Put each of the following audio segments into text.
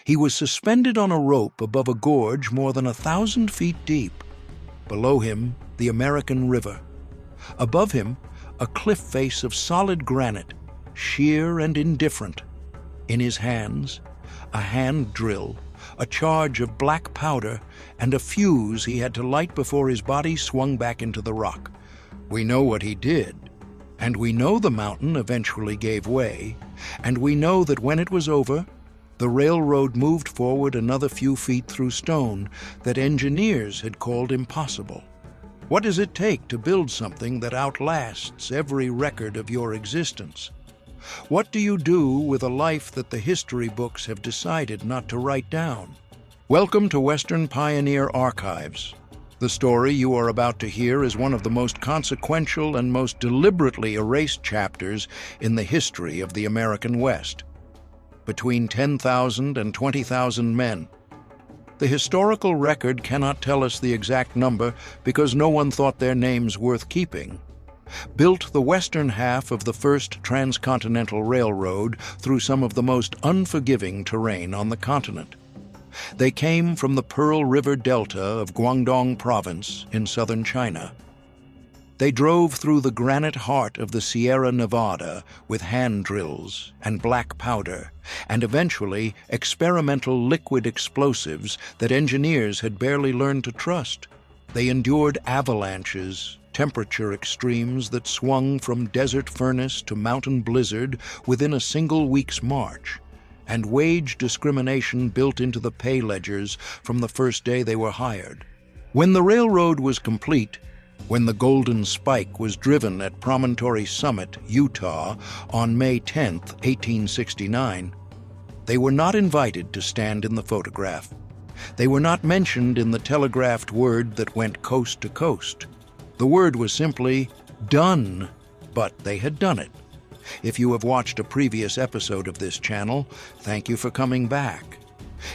He was suspended on a rope above a gorge more than 1,000 feet deep. Below him, the American River. Above him, a cliff face of solid granite, sheer and indifferent. In his hands, a hand drill, a charge of black powder, and a fuse he had to light before his body swung back into the rock. We know what he did, and we know the mountain eventually gave way, and we know that when it was over, the railroad moved forward another few feet through stone that engineers had called impossible. What does it take to build something that outlasts every record of your existence? What do you do with a life that the history books have decided not to write down? Welcome to Western Pioneer Archives. The story you are about to hear is one of the most consequential and most deliberately erased chapters in the history of the American West. Between 10,000 and 20,000 men. The historical record cannot tell us the exact number because no one thought their names worth keeping. Built the western half of the first Transcontinental Railroad through some of the most unforgiving terrain on the continent. They came from the Pearl River Delta of Guangdong Province in southern China. They drove through the granite heart of the Sierra Nevada with hand drills and black powder, and eventually experimental liquid explosives that engineers had barely learned to trust. They endured avalanches, temperature extremes that swung from desert furnace to mountain blizzard within a single week's march, and wage discrimination built into the pay ledgers from the first day they were hired. When the railroad was complete, when the Golden Spike was driven at Promontory Summit, Utah, on May 10, 1869, they were not invited to stand in the photograph. They were not mentioned in the telegraphed word that went coast to coast. The word was simply done, but they had done it. If you have watched a previous episode of this channel, thank you for coming back.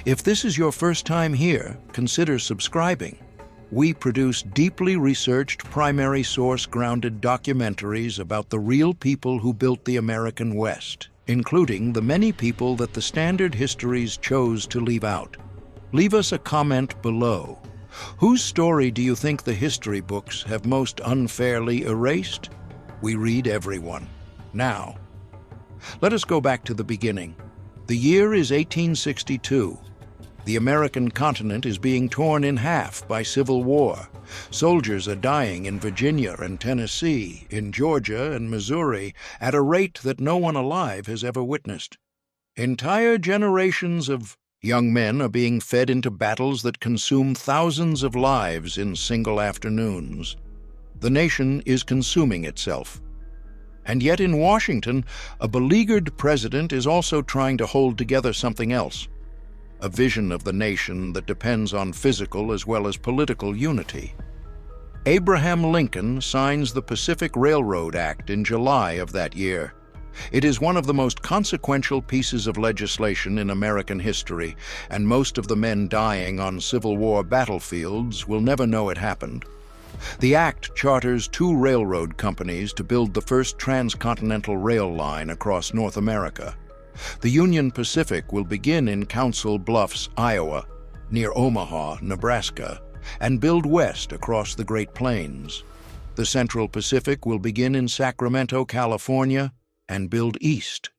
If this is your first time here, consider subscribing. We produce deeply researched, primary source-grounded documentaries about the real people who built the American West, including the many people that the standard histories chose to leave out. Leave us a comment below. Whose story do you think the history books have most unfairly erased? We read everyone. Now, let us go back to the beginning. The year is 1862. The American continent is being torn in half by civil war. Soldiers are dying in Virginia and Tennessee, in Georgia and Missouri, at a rate that no one alive has ever witnessed. Entire generations of young men are being fed into battles that consume thousands of lives in single afternoons. The nation is consuming itself. And yet in Washington, a beleaguered president is also trying to hold together something else. A vision of the nation that depends on physical as well as political unity. Abraham Lincoln signs the Pacific Railroad Act in July of that year. It is one of the most consequential pieces of legislation in American history, and most of the men dying on Civil War battlefields will never know it happened. The act charters 2 railroad companies to build the first transcontinental rail line across North America. The Union Pacific will begin in Council Bluffs, Iowa, near Omaha, Nebraska, and build west across the Great Plains. The Central Pacific will begin in Sacramento, California, and build east.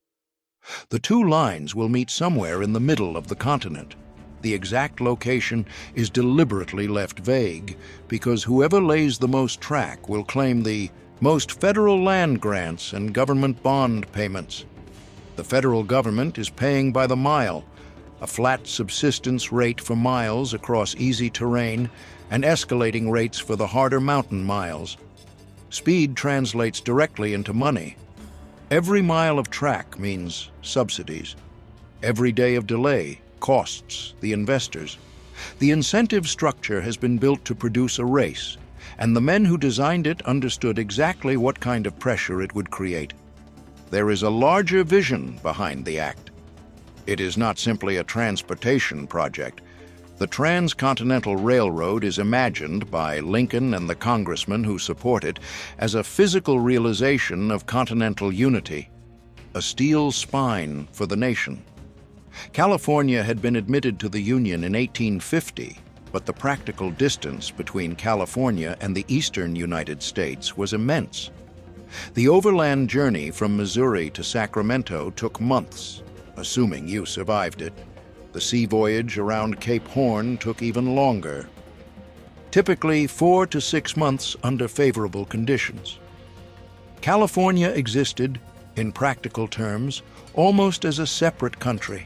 The 2 lines will meet somewhere in the middle of the continent. The exact location is deliberately left vague because whoever lays the most track will claim the most federal land grants and government bond payments. The federal government is paying by the mile, a flat subsistence rate for miles across easy terrain and escalating rates for the harder mountain miles. Speed translates directly into money. Every mile of track means subsidies. Every day of delay costs the investors. The incentive structure has been built to produce a race, and the men who designed it understood exactly what kind of pressure it would create. There is a larger vision behind the act. It is not simply a transportation project. The Transcontinental Railroad is imagined by Lincoln and the congressmen who support it as a physical realization of continental unity, a steel spine for the nation. California had been admitted to the Union in 1850, but the practical distance between California and the eastern United States was immense. The overland journey from Missouri to Sacramento took months, assuming you survived it. The sea voyage around Cape Horn took even longer. Typically 4 to 6 months under favorable conditions. California existed, in practical terms, almost as a separate country.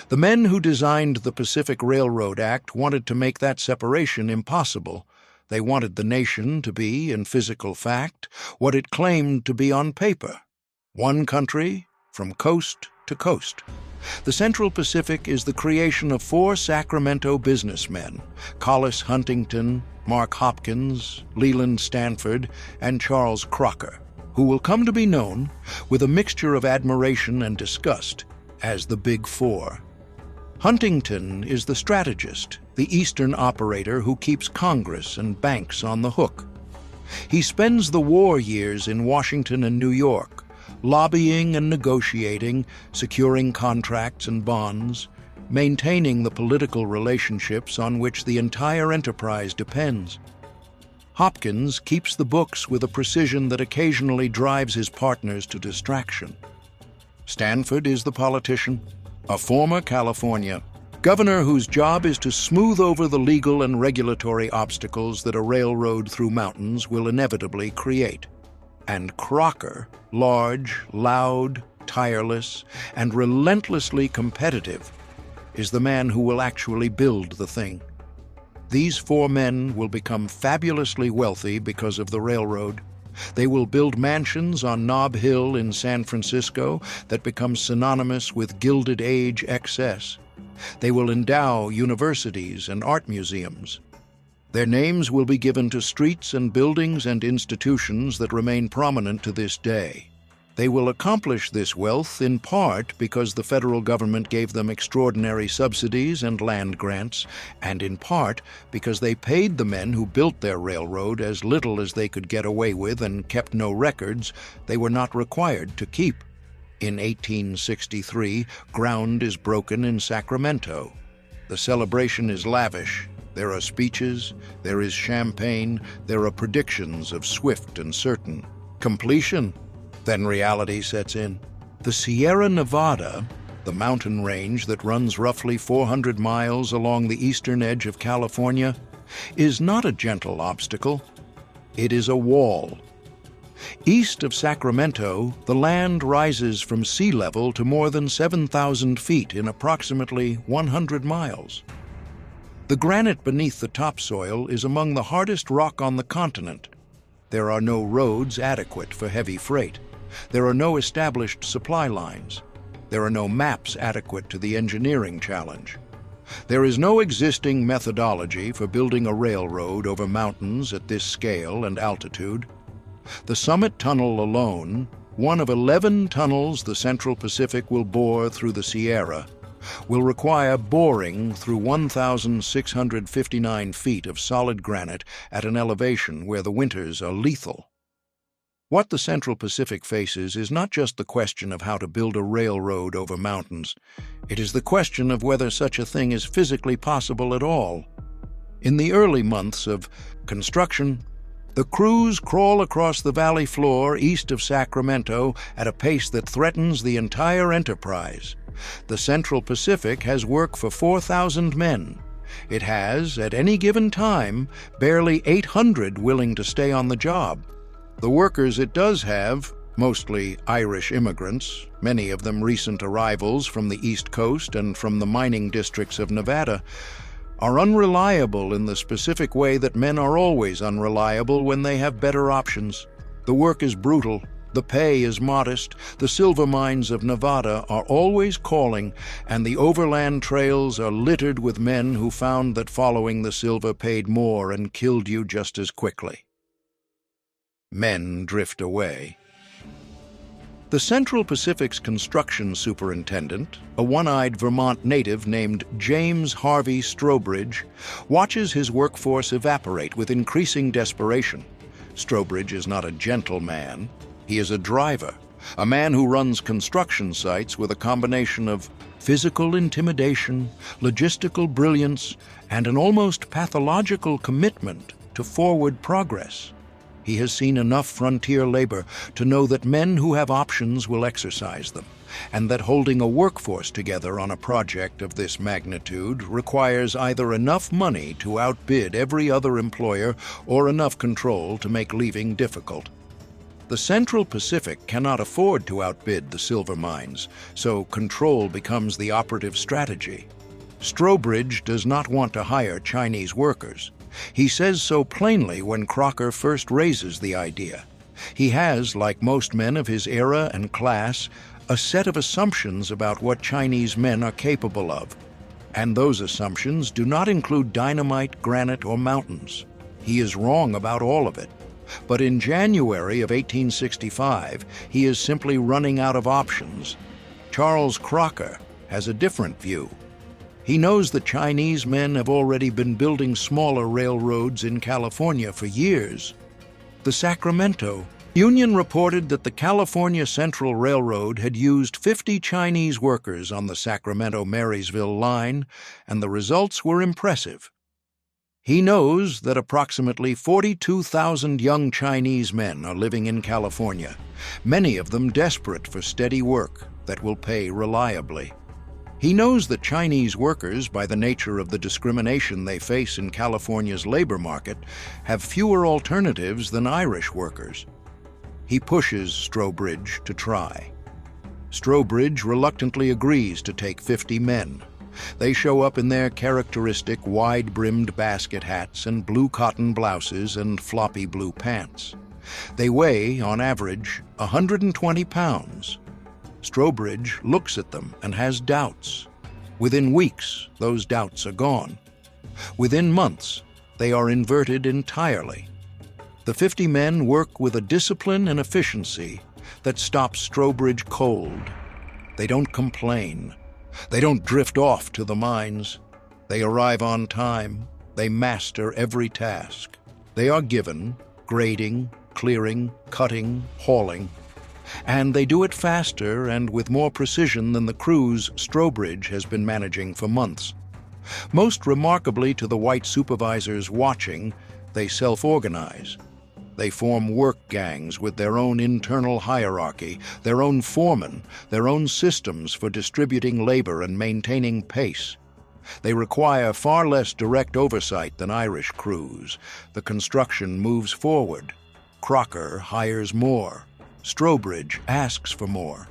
The men who designed the Pacific Railroad Act wanted to make that separation impossible. They wanted the nation to be, in physical fact, what it claimed to be on paper. One country, from coast to coast. The Central Pacific is the creation of 4 Sacramento businessmen, Collis Huntington, Mark Hopkins, Leland Stanford, and Charles Crocker, who will come to be known, with a mixture of admiration and disgust, as the Big Four. Huntington is the strategist, the Eastern operator who keeps Congress and banks on the hook. He spends the war years in Washington and New York, lobbying and negotiating, securing contracts and bonds, maintaining the political relationships on which the entire enterprise depends. Hopkins keeps the books with a precision that occasionally drives his partners to distraction. Stanford is the politician, a former California governor whose job is to smooth over the legal and regulatory obstacles that a railroad through mountains will inevitably create. And Crocker, large, loud, tireless, and relentlessly competitive, is the man who will actually build the thing. These 4 men will become fabulously wealthy because of the railroad. They will build mansions on Nob Hill in San Francisco that become synonymous with Gilded Age excess. They will endow universities and art museums. Their names will be given to streets and buildings and institutions that remain prominent to this day. They will accomplish this wealth in part because the federal government gave them extraordinary subsidies and land grants, and in part because they paid the men who built their railroad as little as they could get away with and kept no records they were not required to keep. In 1863, ground is broken in Sacramento. The celebration is lavish. There are speeches, there is champagne, there are predictions of swift and certain completion. Then reality sets in. The Sierra Nevada, the mountain range that runs roughly 400 miles along the eastern edge of California, is not a gentle obstacle. It is a wall. East of Sacramento, the land rises from sea level to more than 7,000 feet in approximately 100 miles. The granite beneath the topsoil is among the hardest rock on the continent. There are no roads adequate for heavy freight. There are no established supply lines. There are no maps adequate to the engineering challenge. There is no existing methodology for building a railroad over mountains at this scale and altitude. The Summit Tunnel alone, one of 11 tunnels the Central Pacific will bore through the Sierra, will require boring through 1,659 feet of solid granite at an elevation where the winters are lethal. What the Central Pacific faces is not just the question of how to build a railroad over mountains. It is the question of whether such a thing is physically possible at all. In the early months of construction, the crews crawl across the valley floor east of Sacramento at a pace that threatens the entire enterprise. The Central Pacific has work for 4,000 men. It has, at any given time, barely 800 willing to stay on the job. The workers it does have, mostly Irish immigrants, many of them recent arrivals from the East Coast and from the mining districts of Nevada, are unreliable in the specific way that men are always unreliable when they have better options. The work is brutal. The pay is modest, the silver mines of Nevada are always calling, and the overland trails are littered with men who found that following the silver paid more and killed you just as quickly. Men drift away. The Central Pacific's construction superintendent, a one-eyed Vermont native named James Harvey Strobridge, watches his workforce evaporate with increasing desperation. Strobridge is not a gentle man. He is a driver, a man who runs construction sites with a combination of Physical intimidation, logistical brilliance, and an almost pathological commitment to forward progress. He has seen enough frontier labor to know that men who have options will exercise them, and that holding a workforce together on a project of this magnitude requires either enough money to outbid every other employer or enough control to make leaving difficult. The Central Pacific cannot afford to outbid the silver mines, so control becomes the operative strategy. Strobridge does not want to hire Chinese workers. He says so plainly when Crocker first raises the idea. He has, like most men of his era and class, a set of assumptions about what Chinese men are capable of. And those assumptions do not include dynamite, granite, or mountains. He is wrong about all of it. But in January of 1865, he is simply running out of options. Charles Crocker has a different view. He knows that Chinese men have already been building smaller railroads in California for years. The Sacramento Union reported that the California Central Railroad had used 50 Chinese workers on the Sacramento-Marysville line, and the results were impressive. He knows that approximately 42,000 young Chinese men are living in California, many of them desperate for steady work that will pay reliably. He knows that Chinese workers, by the nature of the discrimination they face in California's labor market, have fewer alternatives than Irish workers. He pushes Strobridge to try. Strobridge reluctantly agrees to take 50 men. They show up in their characteristic wide-brimmed basket hats and blue cotton blouses and floppy blue pants. They weigh, on average, 120 pounds. Strobridge looks at them and has doubts. Within weeks, those doubts are gone. Within months, they are inverted entirely. The 50 men work with a discipline and efficiency that stops Strobridge cold. They don't complain. They don't drift off to the mines. They arrive on time. They master every task. They are given grading, clearing, cutting, hauling. And they do it faster and with more precision than the crews Strobridge has been managing for months. Most remarkably to the white supervisors watching, they self-organize. They form work gangs with their own internal hierarchy, their own foremen, their own systems for distributing labor and maintaining pace. They require far less direct oversight than Irish crews. The construction moves forward. Crocker hires more. Strobridge asks for more.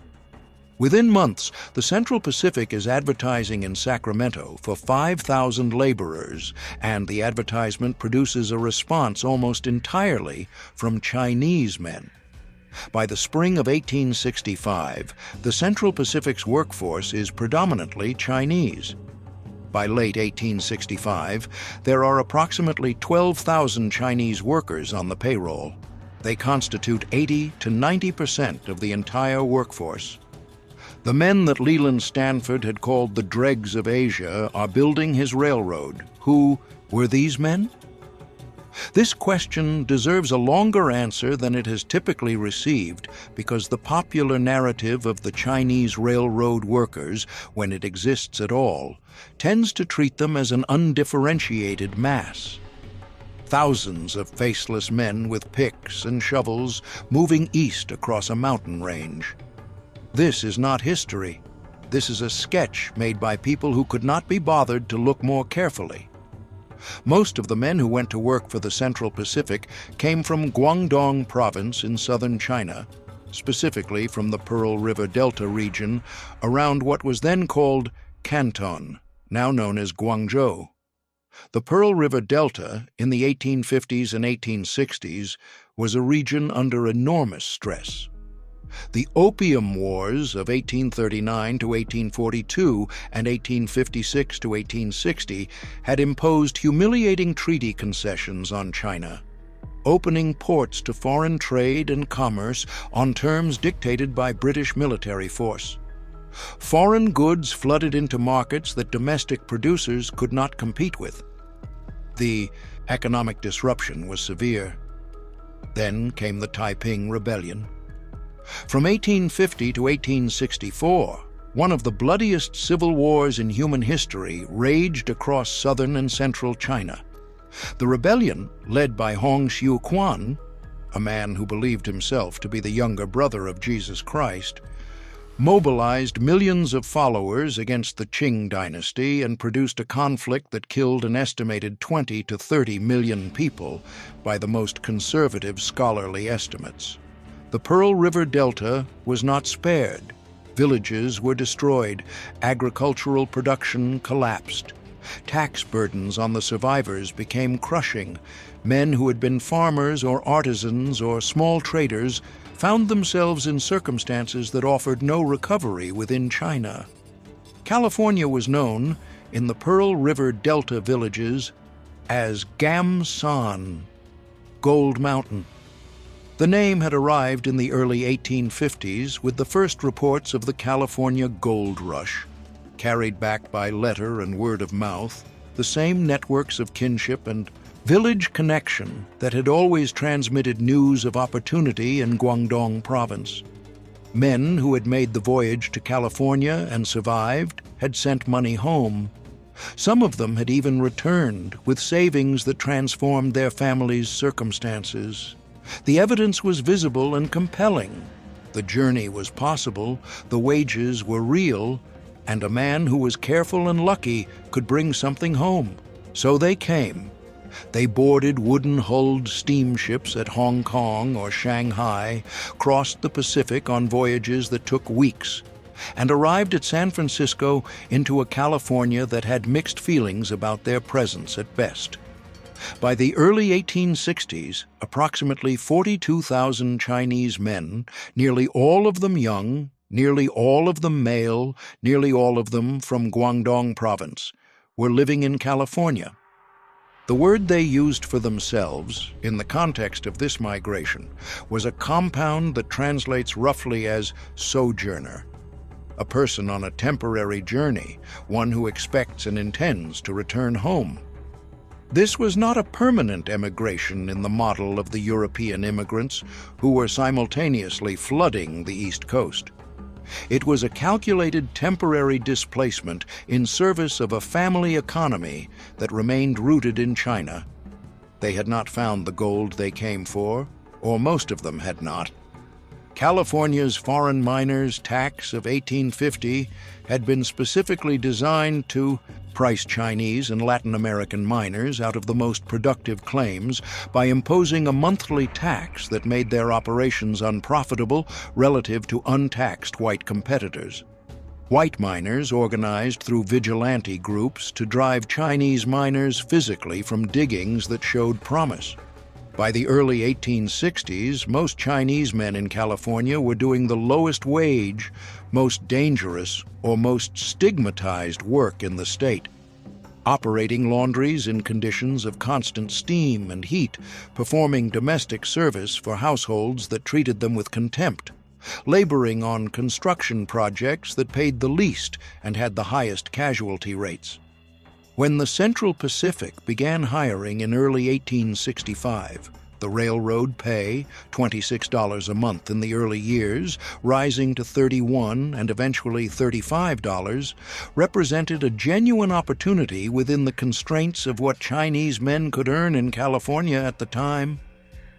Within months, the Central Pacific is advertising in Sacramento for 5,000 laborers, and the advertisement produces a response almost entirely from Chinese men. By the spring of 1865, the Central Pacific's workforce is predominantly Chinese. By late 1865, there are approximately 12,000 Chinese workers on the payroll. They constitute 80 to 90% of the entire workforce. The men that Leland Stanford had called the dregs of Asia are building his railroad. Who were these men? This question deserves a longer answer than it has typically received because the popular narrative of the Chinese railroad workers, when it exists at all, tends to treat them as an undifferentiated mass. Thousands of faceless men with picks and shovels moving east across a mountain range. This is not history. This is a sketch made by people who could not be bothered to look more carefully. Most of the men who went to work for the Central Pacific came from Guangdong Province in southern China, specifically from the Pearl River Delta region around what was then called Canton, now known as Guangzhou. The Pearl River Delta, in the 1850s and 1860s, was a region under enormous stress. The Opium Wars of 1839 to 1842 and 1856 to 1860 had imposed humiliating treaty concessions on China, opening ports to foreign trade and commerce on terms dictated by British military force. Foreign goods flooded into markets that domestic producers could not compete with. The economic disruption was severe. Then came the Taiping Rebellion. From 1850 to 1864, One of the bloodiest civil wars in human history raged across southern and central China. The rebellion, led by Hong Xiuquan, a man who believed himself to be the younger brother of Jesus Christ, mobilized millions of followers against the Qing dynasty and produced a conflict that killed an estimated 20 to 30 million people by the most conservative scholarly estimates. The Pearl River Delta was not spared. Villages were destroyed, agricultural production collapsed. Tax burdens on the survivors became crushing. Men who had been farmers or artisans or small traders found themselves in circumstances that offered no recovery within China. California was known, in the Pearl River Delta villages, as Gam San, Gold Mountain. The name had arrived in the early 1850s with the first reports of the California Gold Rush. Carried back by letter and word of mouth, the same networks of kinship and village connection that had always transmitted news of opportunity in Guangdong province. Men who had made the voyage to California and survived had sent money home. Some of them had even returned with savings that transformed their families' circumstances. The evidence was visible and compelling. The journey was possible, the wages were real, and a man who was careful and lucky could bring something home. So they came. They boarded wooden-hulled steamships at Hong Kong or Shanghai, crossed the Pacific on voyages that took weeks, and arrived at San Francisco into a California that had mixed feelings about their presence at best. By the early 1860s, approximately 42,000 Chinese men, nearly all of them young, nearly all of them male, nearly all of them from Guangdong province, were living in California. The word they used for themselves, in the context of this migration, was a compound that translates roughly as sojourner, a person on a temporary journey, one who expects and intends to return home. This was not a permanent emigration in the model of the European immigrants who were simultaneously flooding the East Coast. It was a calculated temporary displacement in service of a family economy that remained rooted in China. They had not found the gold they came for, or most of them had not. California's foreign miners' tax of 1850 had been specifically designed to price Chinese and Latin American miners out of the most productive claims by imposing a monthly tax that made their operations unprofitable relative to untaxed white competitors. White miners organized through vigilante groups to drive Chinese miners physically from diggings that showed promise. By the early 1860s, most Chinese men in California were doing the lowest wage, most dangerous, or most stigmatized work in the state. Operating laundries in conditions of constant steam and heat, performing domestic service for households that treated them with contempt, laboring on construction projects that paid the least and had the highest casualty rates. When the Central Pacific began hiring in early 1865, the railroad pay, $26 a month in the early years, rising to $31 and eventually $35, represented a genuine opportunity within the constraints of what Chinese men could earn in California at the time.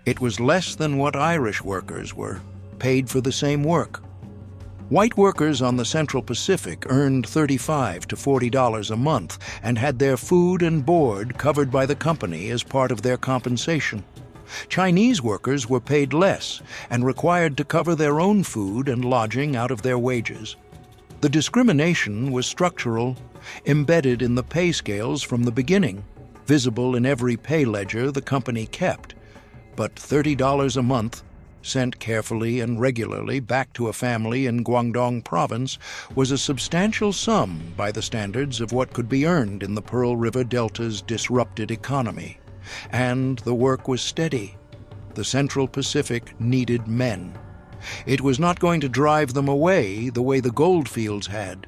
It was less than what Irish workers were paid for the same work. White workers on the Central Pacific earned $35 to $40 a month and had their food and board covered by the company as part of their compensation. Chinese workers were paid less and required to cover their own food and lodging out of their wages. The discrimination was structural, embedded in the pay scales from the beginning, visible in every pay ledger the company kept. But $30 a month, sent carefully and regularly back to a family in Guangdong province, was a substantial sum by the standards of what could be earned in the Pearl River Delta's disrupted economy. And the work was steady. The Central Pacific needed men. It was not going to drive them away the way the gold fields had.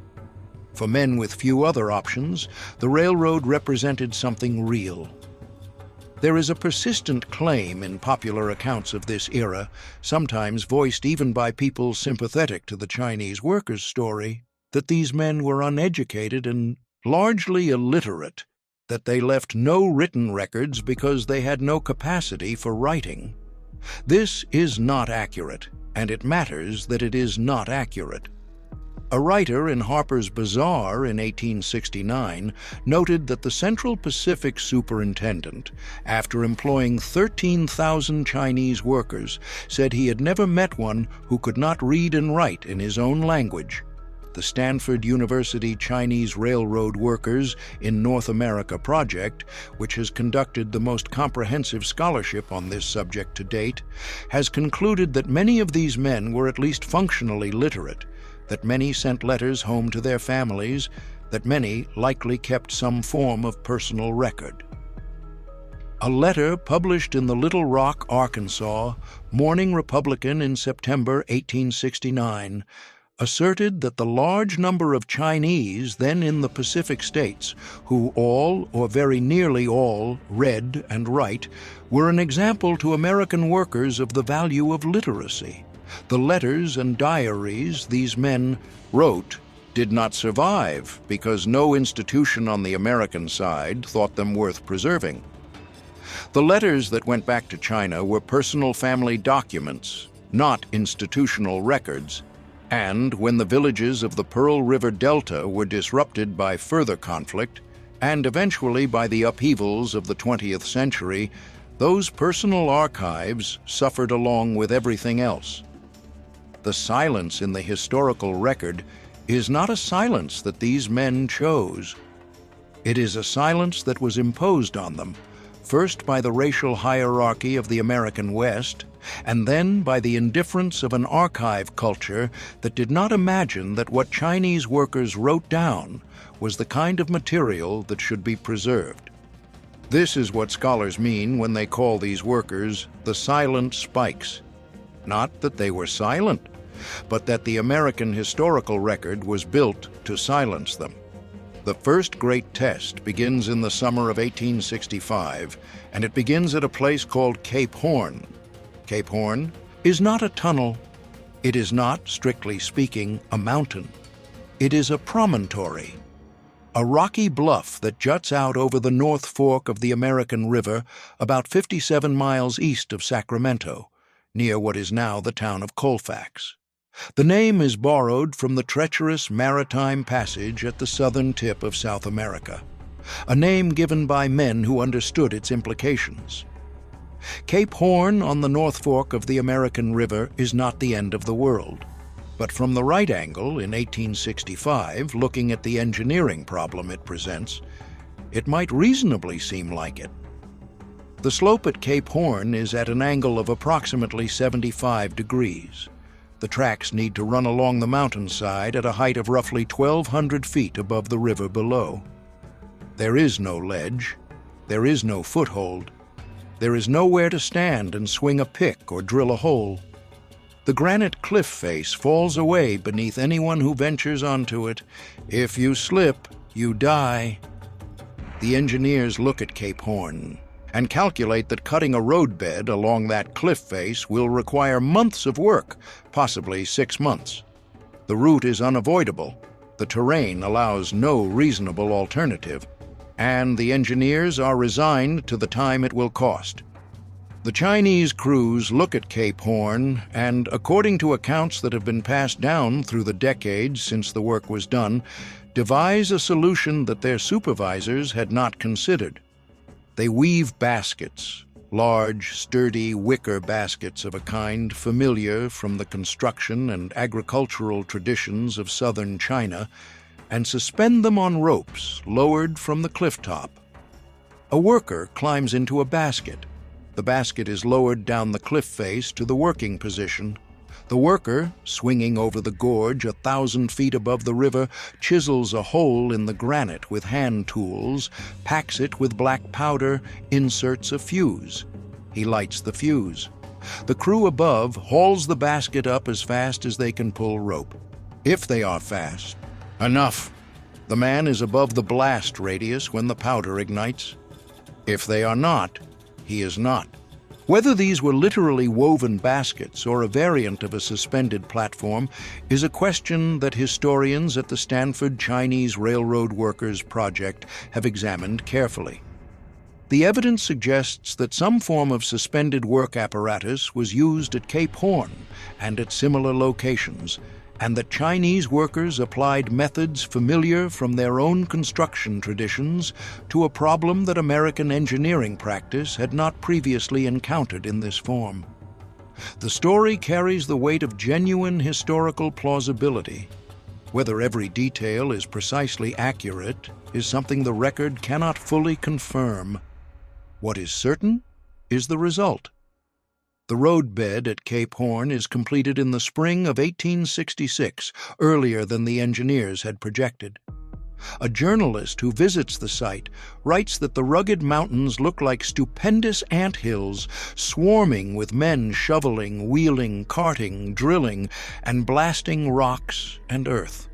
For men with few other options, the railroad represented something real. There is a persistent claim in popular accounts of this era, sometimes voiced even by people sympathetic to the Chinese workers' story, that these men were uneducated and largely illiterate, that they left no written records because they had no capacity for writing. This is not accurate, and it matters that it is not accurate. A writer in Harper's Bazaar in 1869 noted that the Central Pacific superintendent, after employing 13,000 Chinese workers, said he had never met one who could not read and write in his own language. The Stanford University Chinese Railroad Workers in North America project, which has conducted the most comprehensive scholarship on this subject to date, has concluded that many of these men were at least functionally literate, that many sent letters home to their families, that many likely kept some form of personal record. A letter published in the Little Rock, Arkansas, Morning Republican in September 1869, asserted that the large number of Chinese then in the Pacific states, who all, or very nearly all, read and write, were an example to American workers of the value of literacy. The letters and diaries these men wrote did not survive because no institution on the American side thought them worth preserving. The letters that went back to China were personal family documents, not institutional records, and when the villages of the Pearl River Delta were disrupted by further conflict, and eventually by the upheavals of the 20th century, those personal archives suffered along with everything else. The silence in the historical record is not a silence that these men chose. It is a silence that was imposed on them, first by the racial hierarchy of the American West, and then by the indifference of an archive culture that did not imagine that what Chinese workers wrote down was the kind of material that should be preserved. This is what scholars mean when they call these workers the silent spikes. Not that they were silent, but that the American historical record was built to silence them. The first great test begins in the summer of 1865, and it begins at a place called Cape Horn. Cape Horn is not a tunnel. It is not, strictly speaking, a mountain. It is a promontory, a rocky bluff that juts out over the North Fork of the American River about 57 miles east of Sacramento, near what is now the town of Colfax. The name is borrowed from the treacherous maritime passage at the southern tip of South America, a name given by men who understood its implications. Cape Horn on the North Fork of the American River is not the end of the world, but from the right angle in 1865, looking at the engineering problem it presents, it might reasonably seem like it. The slope at Cape Horn is at an angle of approximately 75 degrees. The tracks need to run along the mountainside at a height of roughly 1,200 feet above the river below. There is no ledge. There is no foothold. There is nowhere to stand and swing a pick or drill a hole. The granite cliff face falls away beneath anyone who ventures onto it. If you slip, you die. The engineers look at Cape Horn and calculate that cutting a roadbed along that cliff face will require months of work, possibly 6 months. The route is unavoidable. The terrain allows no reasonable alternative, and the engineers are resigned to the time it will cost. The Chinese crews look at Cape Horn and, according to accounts that have been passed down through the decades since the work was done, devise a solution that their supervisors had not considered. They weave baskets, large, sturdy wicker baskets of a kind familiar from the construction and agricultural traditions of southern China, and suspend them on ropes lowered from the cliff top. A worker climbs into a basket. The basket is lowered down the cliff face to the working position. The worker, swinging over the gorge 1,000 feet above the river, chisels a hole in the granite with hand tools, packs it with black powder, inserts a fuse. He lights the fuse. The crew above hauls the basket up as fast as they can pull rope. If they are fast, enough. The man is above the blast radius when the powder ignites. If they are not, he is not. Whether these were literally woven baskets or a variant of a suspended platform is a question that historians at the Stanford Chinese Railroad Workers Project have examined carefully. The evidence suggests that some form of suspended work apparatus was used at Cape Horn and at similar locations, and that Chinese workers applied methods familiar from their own construction traditions to a problem that American engineering practice had not previously encountered in this form. The story carries the weight of genuine historical plausibility. Whether every detail is precisely accurate is something the record cannot fully confirm. What is certain is the result. The roadbed at Cape Horn is completed in the spring of 1866, earlier than the engineers had projected. A journalist who visits the site writes that the rugged mountains look like stupendous anthills, swarming with men shoveling, wheeling, carting, drilling, and blasting rocks and earth.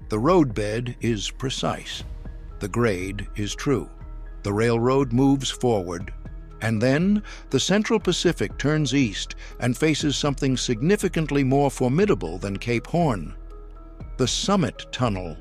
The roadbed is precise. The grade is true. The railroad moves forward. And then the Central Pacific turns east and faces something significantly more formidable than Cape Horn: the Summit Tunnel.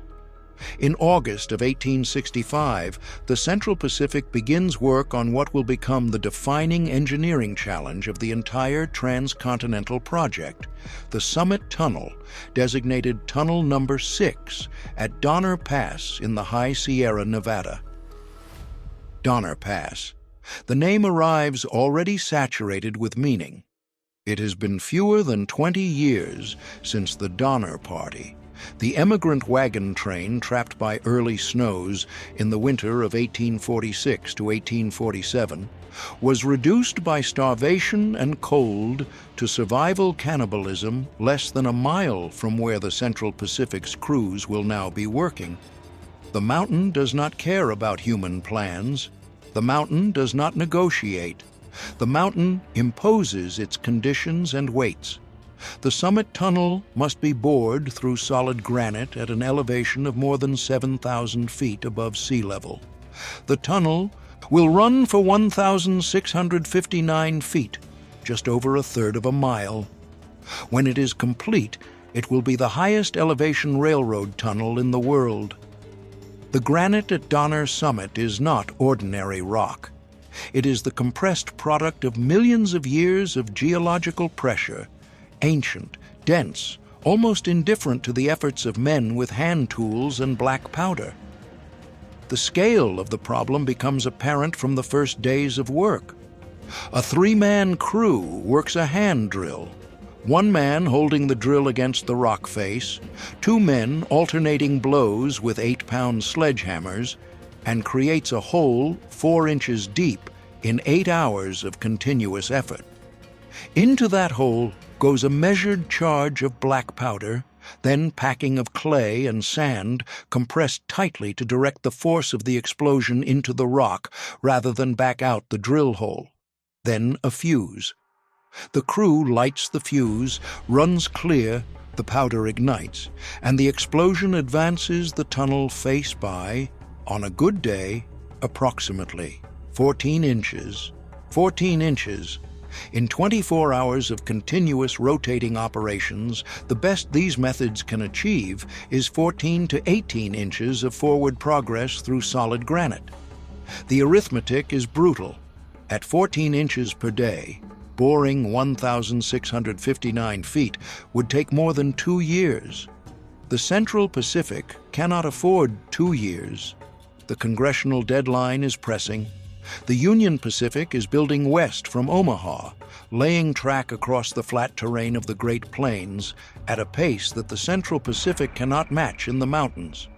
In August of 1865, the Central Pacific begins work on what will become the defining engineering challenge of the entire Transcontinental project: the Summit Tunnel, designated Tunnel Number 6, at Donner Pass in the High Sierra Nevada. Donner Pass. The name arrives already saturated with meaning. It has been fewer than 20 years since the Donner Party, the emigrant wagon train trapped by early snows in the winter of 1846 to 1847, was reduced by starvation and cold to survival cannibalism less than a mile from where the Central Pacific's crews will now be working. The mountain does not care about human plans. The mountain does not negotiate. The mountain imposes its conditions and waits. The Summit Tunnel must be bored through solid granite at an elevation of more than 7,000 feet above sea level. The tunnel will run for 1,659 feet, just over a third of a mile. When it is complete, it will be the highest elevation railroad tunnel in the world. The granite at Donner Summit is not ordinary rock. It is the compressed product of millions of years of geological pressure, ancient, dense, almost indifferent to the efforts of men with hand tools and black powder. The scale of the problem becomes apparent from the first days of work. A three-man crew works a hand drill, one man holding the drill against the rock face, two men alternating blows with 8-pound sledgehammers, and creates a hole 4 inches deep in 8 hours of continuous effort. Into that hole goes a measured charge of black powder, then packing of clay and sand compressed tightly to direct the force of the explosion into the rock rather than back out the drill hole. Then a fuse. The crew lights the fuse, runs clear, the powder ignites, and the explosion advances the tunnel face by, on a good day, approximately 14 inches. 14 inches. In 24 hours of continuous rotating operations, the best these methods can achieve is 14 to 18 inches of forward progress through solid granite. The arithmetic is brutal. At 14 inches per day, boring 1,659 feet would take more than 2 years. The Central Pacific cannot afford 2 years. The congressional deadline is pressing. The Union Pacific is building west from Omaha, laying track across the flat terrain of the Great Plains at a pace that the Central Pacific cannot match in the mountains.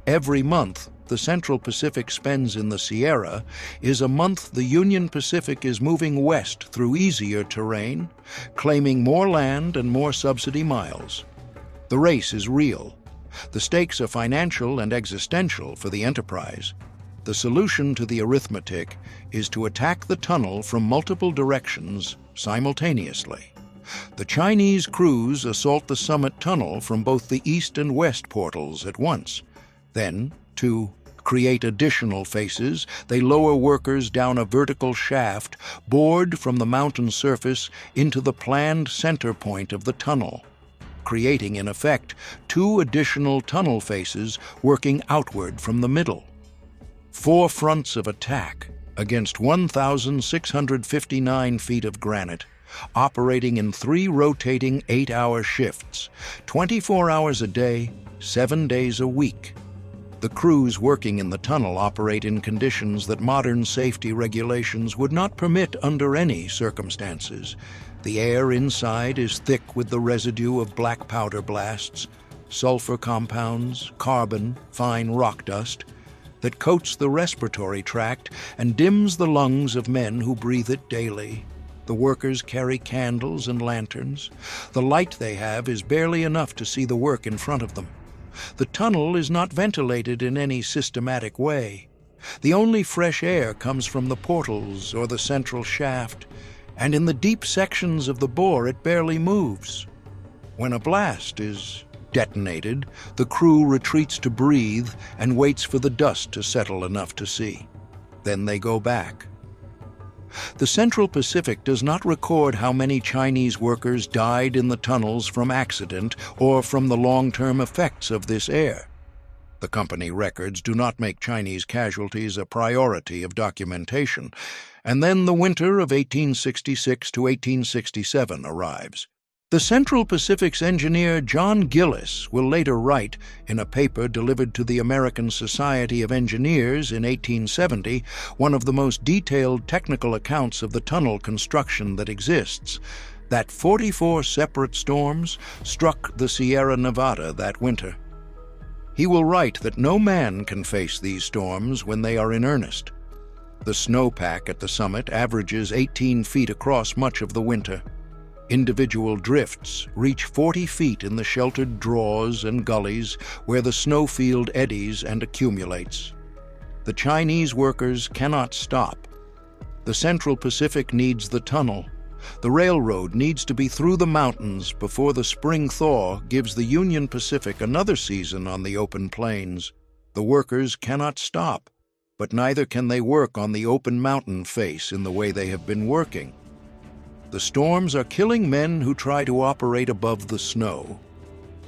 Every month the Central Pacific spends in the Sierra is a month the Union Pacific is moving west through easier terrain, claiming more land and more subsidy miles. The race is real. The stakes are financial and existential for the enterprise. The solution to the arithmetic is to attack the tunnel from multiple directions simultaneously. The Chinese crews assault the Summit Tunnel from both the east and west portals at once. Then, to create additional faces, they lower workers down a vertical shaft bored from the mountain surface into the planned center point of the tunnel, creating, in effect, two additional tunnel faces working outward from the middle. 4 fronts of attack against 1,659 feet of granite, operating in 3 rotating 8-hour shifts, 24 hours a day, 7 days a week. The crews working in the tunnel operate in conditions that modern safety regulations would not permit under any circumstances. The air inside is thick with the residue of black powder blasts, sulfur compounds, carbon, fine rock dust, that coats the respiratory tract and dims the lungs of men who breathe it daily. The workers carry candles and lanterns. The light they have is barely enough to see the work in front of them. The tunnel is not ventilated in any systematic way. The only fresh air comes from the portals or the central shaft, and in the deep sections of the bore it barely moves. When a blast is detonated, the crew retreats to breathe and waits for the dust to settle enough to see. Then they go back. The Central Pacific does not record how many Chinese workers died in the tunnels from accident or from the long-term effects of this air. The company records do not make Chinese casualties a priority of documentation, and then the winter of 1866 to 1867 arrives. The Central Pacific's engineer John Gillis will later write, in a paper delivered to the American Society of Engineers in 1870, one of the most detailed technical accounts of the tunnel construction that exists, that 44 separate storms struck the Sierra Nevada that winter. He will write that no man can face these storms when they are in earnest. The snowpack at the summit averages 18 feet across much of the winter. Individual drifts reach 40 feet in the sheltered draws and gullies where the snowfield eddies and accumulates. The Chinese workers cannot stop. The Central Pacific needs the tunnel. The railroad needs to be through the mountains before the spring thaw gives the Union Pacific another season on the open plains. The workers cannot stop, but neither can they work on the open mountain face in the way they have been working. The storms are killing men who try to operate above the snow.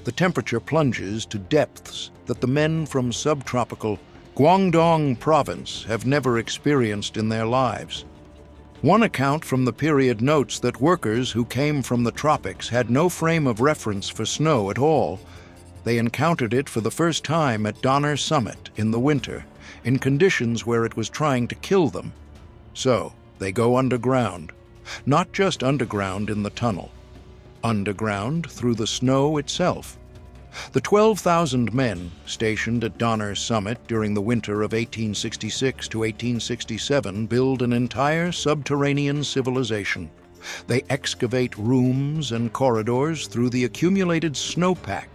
The temperature plunges to depths that the men from subtropical Guangdong province have never experienced in their lives. One account from the period notes that workers who came from the tropics had no frame of reference for snow at all. They encountered it for the first time at Donner Summit in the winter, in conditions where it was trying to kill them. So they go underground. Not just underground in the tunnel, underground through the snow itself. The 12,000 men stationed at Donner Summit during the winter of 1866 to 1867 build an entire subterranean civilization. They excavate rooms and corridors through the accumulated snowpack,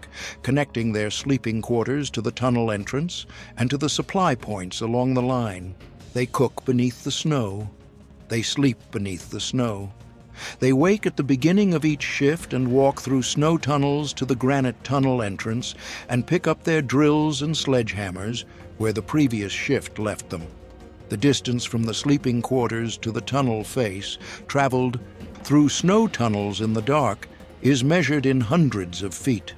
connecting their sleeping quarters to the tunnel entrance and to the supply points along the line. They cook beneath the snow. They sleep beneath the snow. They wake at the beginning of each shift and walk through snow tunnels to the granite tunnel entrance and pick up their drills and sledgehammers where the previous shift left them. The distance from the sleeping quarters to the tunnel face, traveled through snow tunnels in the dark, is measured in hundreds of feet.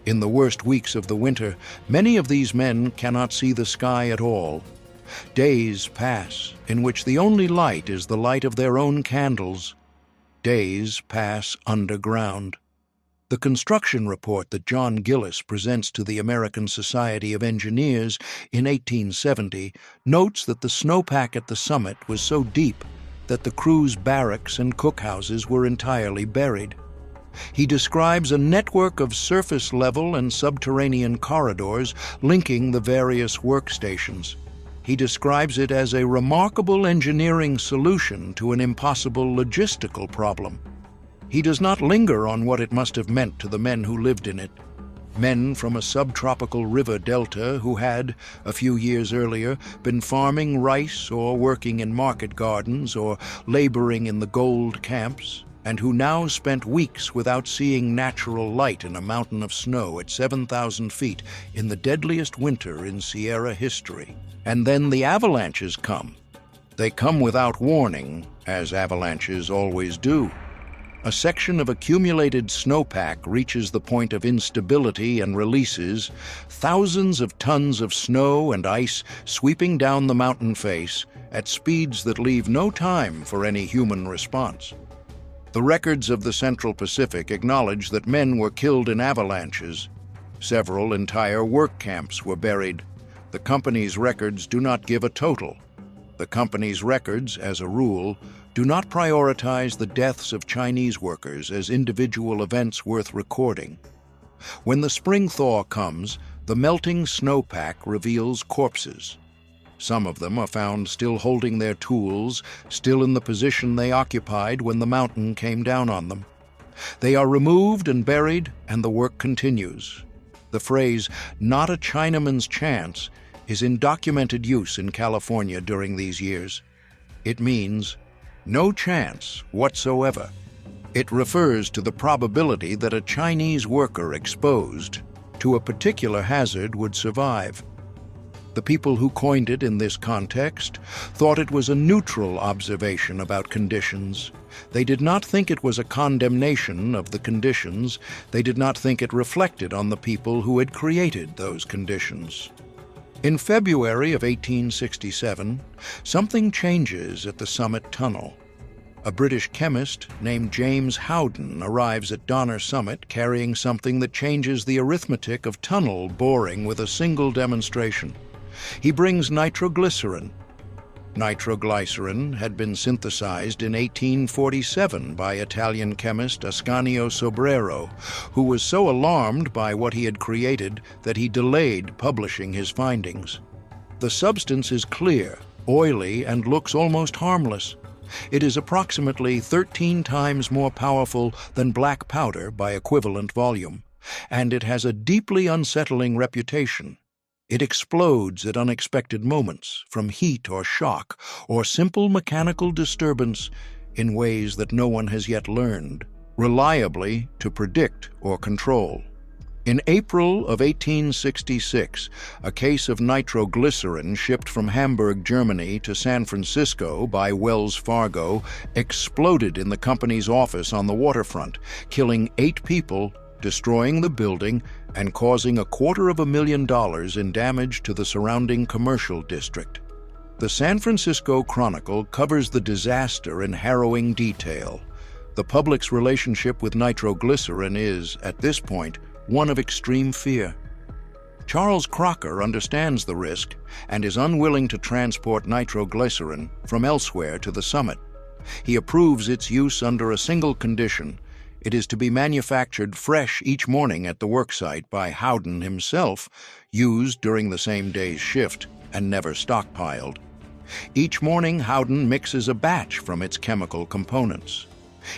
In the worst weeks of the winter, many of these men cannot see the sky at all. Days pass in which the only light is the light of their own candles. Days pass underground. The construction report that John Gillis presents to the American Society of Engineers in 1870 notes that the snowpack at the summit was so deep that the crew's barracks and cookhouses were entirely buried. He describes a network of surface-level and subterranean corridors linking the various workstations. He describes it as a remarkable engineering solution to an impossible logistical problem. He does not linger on what it must have meant to the men who lived in it. Men from a subtropical river delta who had, a few years earlier, been farming rice or working in market gardens or laboring in the gold camps. and who now spent weeks without seeing natural light in a mountain of snow at 7,000 feet in the deadliest winter in Sierra history. And then the avalanches come. They come without warning, as avalanches always do. A section of accumulated snowpack reaches the point of instability and releases thousands of tons of snow and ice sweeping down the mountain face at speeds that leave no time for any human response. The records of the Central Pacific acknowledge that men were killed in avalanches. Several entire work camps were buried. The company's records do not give a total. The company's records, as a rule, do not prioritize the deaths of Chinese workers as individual events worth recording. When the spring thaw comes, the melting snowpack reveals corpses. Some of them are found still holding their tools, still in the position they occupied when the mountain came down on them. They are removed and buried, and the work continues. The phrase, "not a Chinaman's chance," is in documented use in California during these years. It means no chance whatsoever. It refers to the probability that a Chinese worker exposed to a particular hazard would survive. The people who coined it in this context thought it was a neutral observation about conditions. They did not think it was a condemnation of the conditions. They did not think it reflected on the people who had created those conditions. In February of 1867, something changes at the Summit Tunnel. A British chemist named James Howden arrives at Donner Summit carrying something that changes the arithmetic of tunnel boring with a single demonstration. He brings nitroglycerin. Nitroglycerin had been synthesized in 1847 by Italian chemist Ascanio Sobrero, who was so alarmed by what he had created that he delayed publishing his findings. The substance is clear, oily, and looks almost harmless. It is approximately 13 times more powerful than black powder by equivalent volume, and it has a deeply unsettling reputation. It explodes at unexpected moments, from heat or shock, or simple mechanical disturbance, in ways that no one has yet learned reliably to predict or control. In April of 1866, a case of nitroglycerin shipped from Hamburg, Germany to San Francisco by Wells Fargo exploded in the company's office on the waterfront, killing 8 people, destroying the building, and causing $250,000 in damage to the surrounding commercial district. The San Francisco Chronicle covers the disaster in harrowing detail. The public's relationship with nitroglycerin is, at this point, one of extreme fear. Charles Crocker understands the risk and is unwilling to transport nitroglycerin from elsewhere to the summit. He approves its use under a single condition: it is to be manufactured fresh each morning at the worksite by Howden himself, used during the same day's shift, and never stockpiled. Each morning, Howden mixes a batch from its chemical components.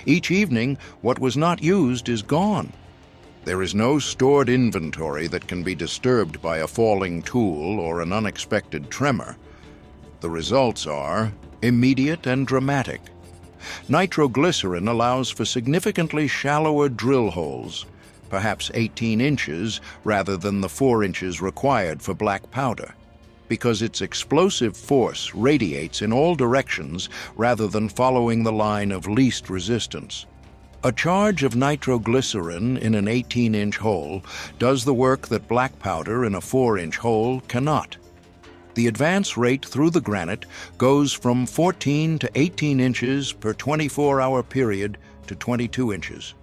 Each evening, what was not used is gone. There is no stored inventory that can be disturbed by a falling tool or an unexpected tremor. The results are immediate and dramatic. Nitroglycerin allows for significantly shallower drill holes, perhaps 18 inches rather than the 4 inches required for black powder, because its explosive force radiates in all directions rather than following the line of least resistance. A charge of nitroglycerin in an 18-inch hole does the work that black powder in a 4-inch hole cannot. The advance rate through the granite goes from 14 to 18 inches per 24-hour period to 22 inches.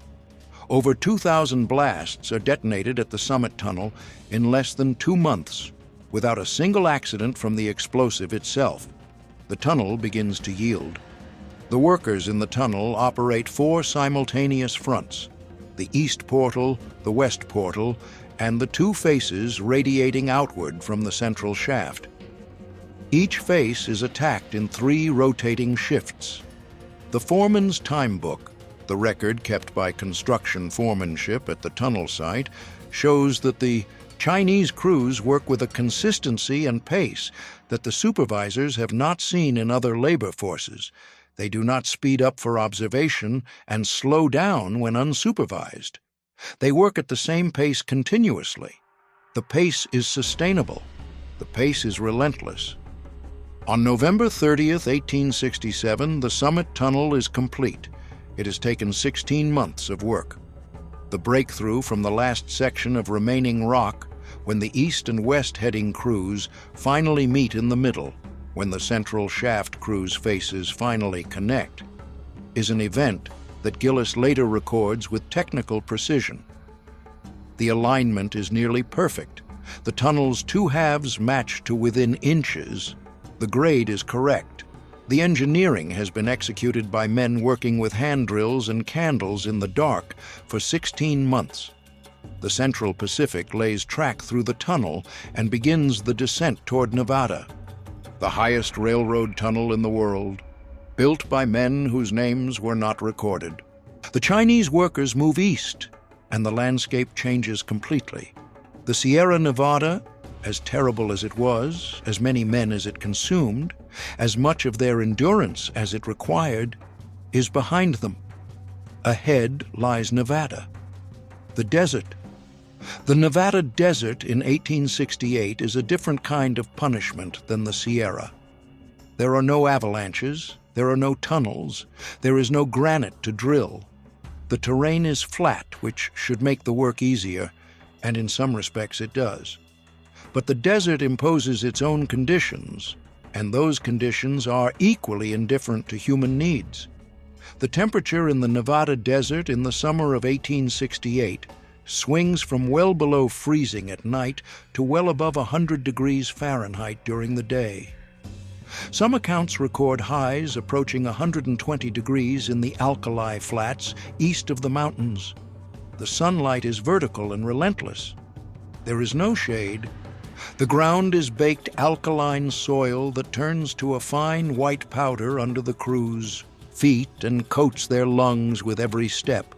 Over 2,000 blasts are detonated at the Summit Tunnel in less than 2 months, without a single accident from the explosive itself. The tunnel begins to yield. The workers in the tunnel operate 4 simultaneous fronts: the east portal, the west portal, and the 2 faces radiating outward from the central shaft. Each face is attacked in 3 rotating shifts. The foreman's time book, the record kept by construction foremanship at the tunnel site, shows that the Chinese crews work with a consistency and pace that the supervisors have not seen in other labor forces. They do not speed up for observation and slow down when unsupervised. They work at the same pace continuously. The pace is sustainable. The pace is relentless. On November 30th, 1867, the summit tunnel is complete. It has taken 16 months of work. The breakthrough from the last section of remaining rock, when the east and west heading crews finally meet in the middle, when the central shaft crews' faces finally connect, is an event that Gillis later records with technical precision. The alignment is nearly perfect. The tunnel's two halves match to within inches. The grade is correct. The engineering has been executed by men working with hand drills and candles in the dark for 16 months. The Central Pacific lays track through the tunnel and begins the descent toward Nevada, the highest railroad tunnel in the world, built by men whose names were not recorded. The Chinese workers move east, and the landscape changes completely. The Sierra Nevada, as terrible as it was, as many men as it consumed, as much of their endurance as it required, is behind them. Ahead lies Nevada, the desert. The Nevada desert in 1868 is a different kind of punishment than the Sierra. There are no avalanches, there are no tunnels, there is no granite to drill. The terrain is flat, which should make the work easier, and in some respects it does. But the desert imposes its own conditions, and those conditions are equally indifferent to human needs. The temperature in the Nevada desert in the summer of 1868 swings from well below freezing at night to well above 100 degrees Fahrenheit during the day. Some accounts record highs approaching 120 degrees in the alkali flats east of the mountains. The sunlight is vertical and relentless. There is no shade. The ground is baked alkaline soil that turns to a fine white powder under the crew's feet and coats their lungs with every step.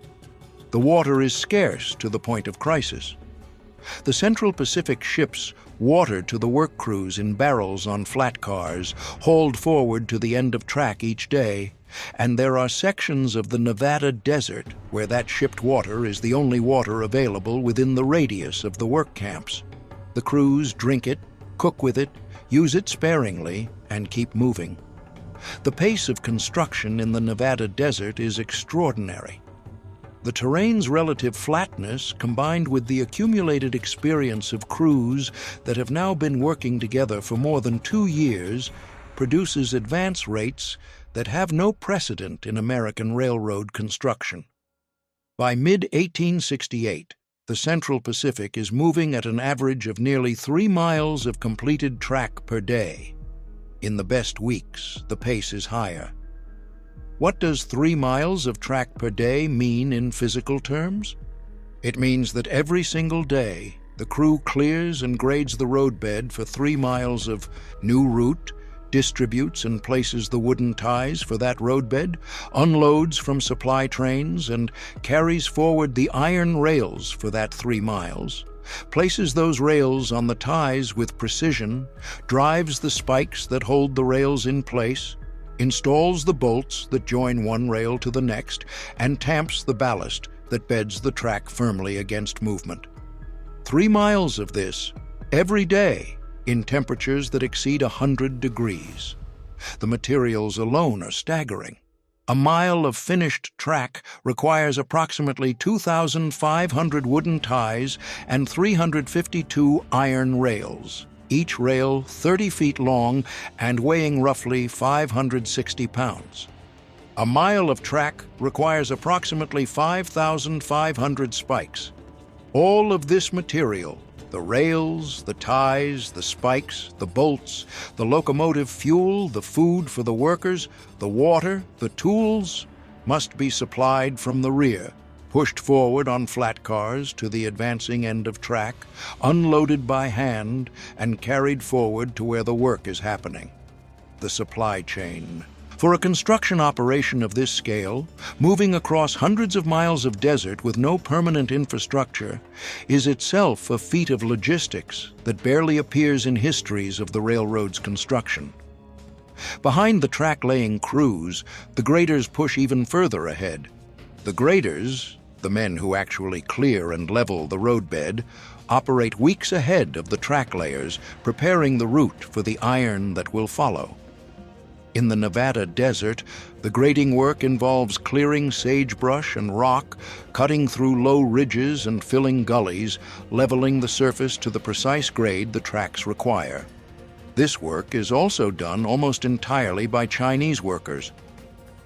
The water is scarce to the point of crisis. The Central Pacific ships water to the work crews in barrels on flat cars, hauled forward to the end of track each day, and there are sections of the Nevada desert where that shipped water is the only water available within the radius of the work camps. The crews drink it, cook with it, use it sparingly, and keep moving. The pace of construction in the Nevada desert is extraordinary. The terrain's relative flatness, combined with the accumulated experience of crews that have now been working together for more than 2 years, produces advance rates that have no precedent in American railroad construction. By mid-1868, the Central Pacific is moving at an average of nearly 3 miles of completed track per day. In the best weeks, the pace is higher. What does 3 miles of track per day mean in physical terms? It means that every single day, the crew clears and grades the roadbed for 3 miles of new route, distributes and places the wooden ties for that roadbed, unloads from supply trains, and carries forward the iron rails for that 3 miles, places those rails on the ties with precision, drives the spikes that hold the rails in place, installs the bolts that join one rail to the next, and tamps the ballast that beds the track firmly against movement. 3 miles of this, every day, in temperatures that exceed 100 degrees. The materials alone are staggering. A mile of finished track requires approximately 2,500 wooden ties and 352 iron rails, each rail 30 feet long and weighing roughly 560 pounds. A mile of track requires approximately 5,500 spikes. All of this material, the rails, the ties, the spikes, the bolts, the locomotive fuel, the food for the workers, the water, the tools, must be supplied from the rear, pushed forward on flat cars to the advancing end of track, unloaded by hand, and carried forward to where the work is happening. The supply chain. For a construction operation of this scale, moving across hundreds of miles of desert with no permanent infrastructure is itself a feat of logistics that barely appears in histories of the railroad's construction. Behind the track-laying crews, the graders push even further ahead. The graders, the men who actually clear and level the roadbed, operate weeks ahead of the track layers, preparing the route for the iron that will follow. In the Nevada desert, the grading work involves clearing sagebrush and rock, cutting through low ridges and filling gullies, leveling the surface to the precise grade the tracks require. This work is also done almost entirely by Chinese workers.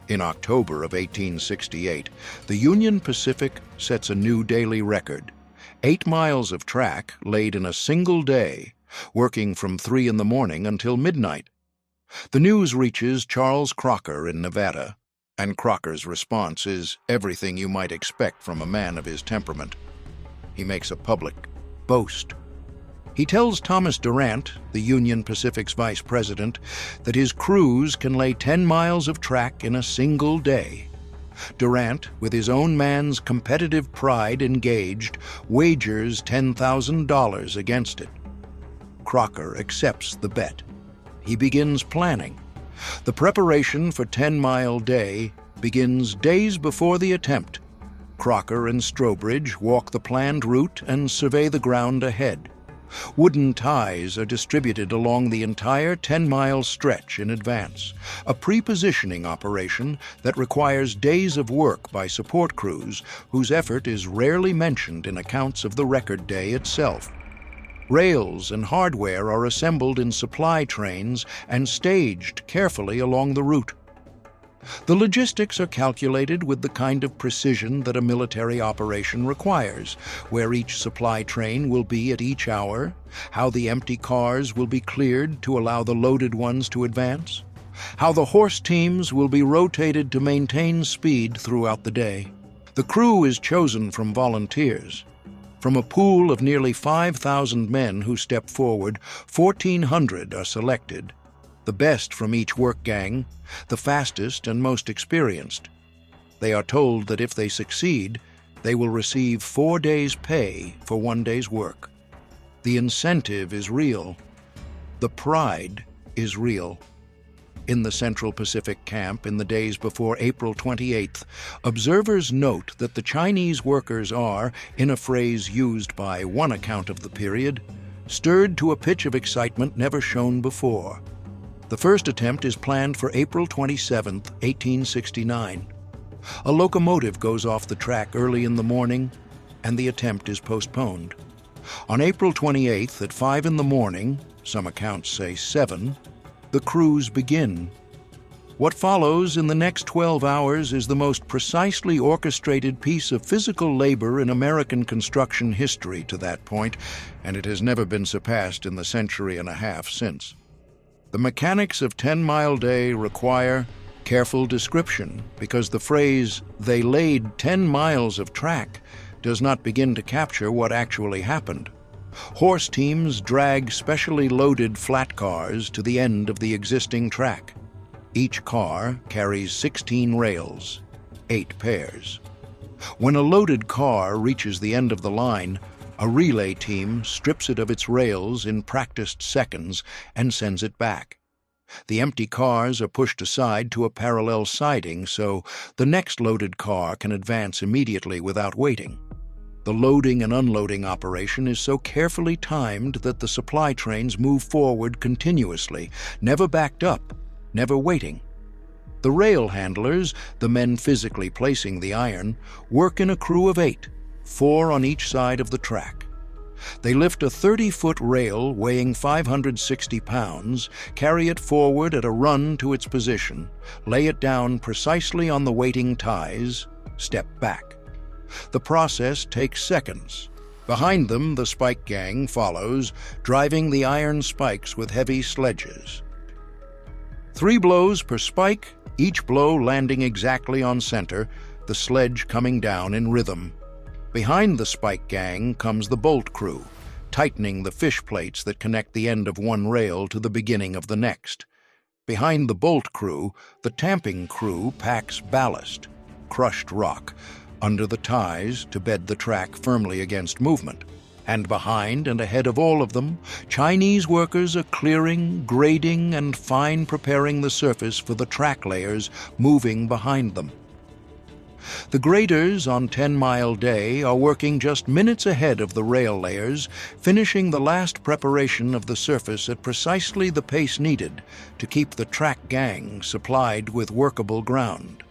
In October of 1868, the Union Pacific sets a new daily record: 8 miles of track laid in a single day, working from 3 in the morning until midnight. The news reaches Charles Crocker in Nevada, and Crocker's response is everything you might expect from a man of his temperament. He makes a public boast. He tells Thomas Durant, the Union Pacific's vice president, that his crews can lay 10 miles of track in a single day. Durant, with his own man's competitive pride engaged, wagers $10,000 against it. Crocker accepts the bet. He begins planning. The preparation for 10-mile day begins days before the attempt. Crocker and Strobridge walk the planned route and survey the ground ahead. Wooden ties are distributed along the entire 10-mile stretch in advance, a pre-positioning operation that requires days of work by support crews whose effort is rarely mentioned in accounts of the record day itself. Rails and hardware are assembled in supply trains and staged carefully along the route. The logistics are calculated with the kind of precision that a military operation requires, where each supply train will be at each hour, how the empty cars will be cleared to allow the loaded ones to advance, how the horse teams will be rotated to maintain speed throughout the day. The crew is chosen from volunteers. From a pool of nearly 5,000 men who step forward, 1,400 are selected. The best from each work gang, the fastest and most experienced. They are told that if they succeed, they will receive 4 days' pay for 1 day's work. The incentive is real. The pride is real. In the Central Pacific camp in the days before April 28th, observers note that the Chinese workers are, in a phrase used by one account of the period, stirred to a pitch of excitement never shown before. The first attempt is planned for April 27, 1869. A locomotive goes off the track early in the morning, and the attempt is postponed. On April 28th at 5 in the morning, some accounts say 7, the crews begin. What follows in the next 12 hours is the most precisely orchestrated piece of physical labor in American construction history to that point, and it has never been surpassed in the century and a half since. The mechanics of 10-mile day require careful description because the phrase, "they laid 10 miles of track," does not begin to capture what actually happened. Horse teams drag specially loaded flat cars to the end of the existing track. Each car carries 16 rails, 8 pairs. When a loaded car reaches the end of the line, a relay team strips it of its rails in practiced seconds and sends it back. The empty cars are pushed aside to a parallel siding so the next loaded car can advance immediately without waiting. The loading and unloading operation is so carefully timed that the supply trains move forward continuously, never backed up, never waiting. The rail handlers, the men physically placing the iron, work in a crew of 8, 4 on each side of the track. They lift a 30-foot rail weighing 560 pounds, carry it forward at a run to its position, lay it down precisely on the waiting ties, step back. The process takes seconds. Behind them, the spike gang follows, driving the iron spikes with heavy sledges. 3 blows per spike, each blow landing exactly on center, the sledge coming down in rhythm. Behind the spike gang comes the bolt crew, tightening the fish plates that connect the end of one rail to the beginning of the next. Behind the bolt crew, the tamping crew packs ballast, crushed rock, under the ties to bed the track firmly against movement. And behind and ahead of all of them, Chinese workers are clearing, grading, and fine preparing the surface for the track layers moving behind them. The graders on 10 Mile Day are working just minutes ahead of the rail layers, finishing the last preparation of the surface at precisely the pace needed to keep the track gang supplied with workable ground.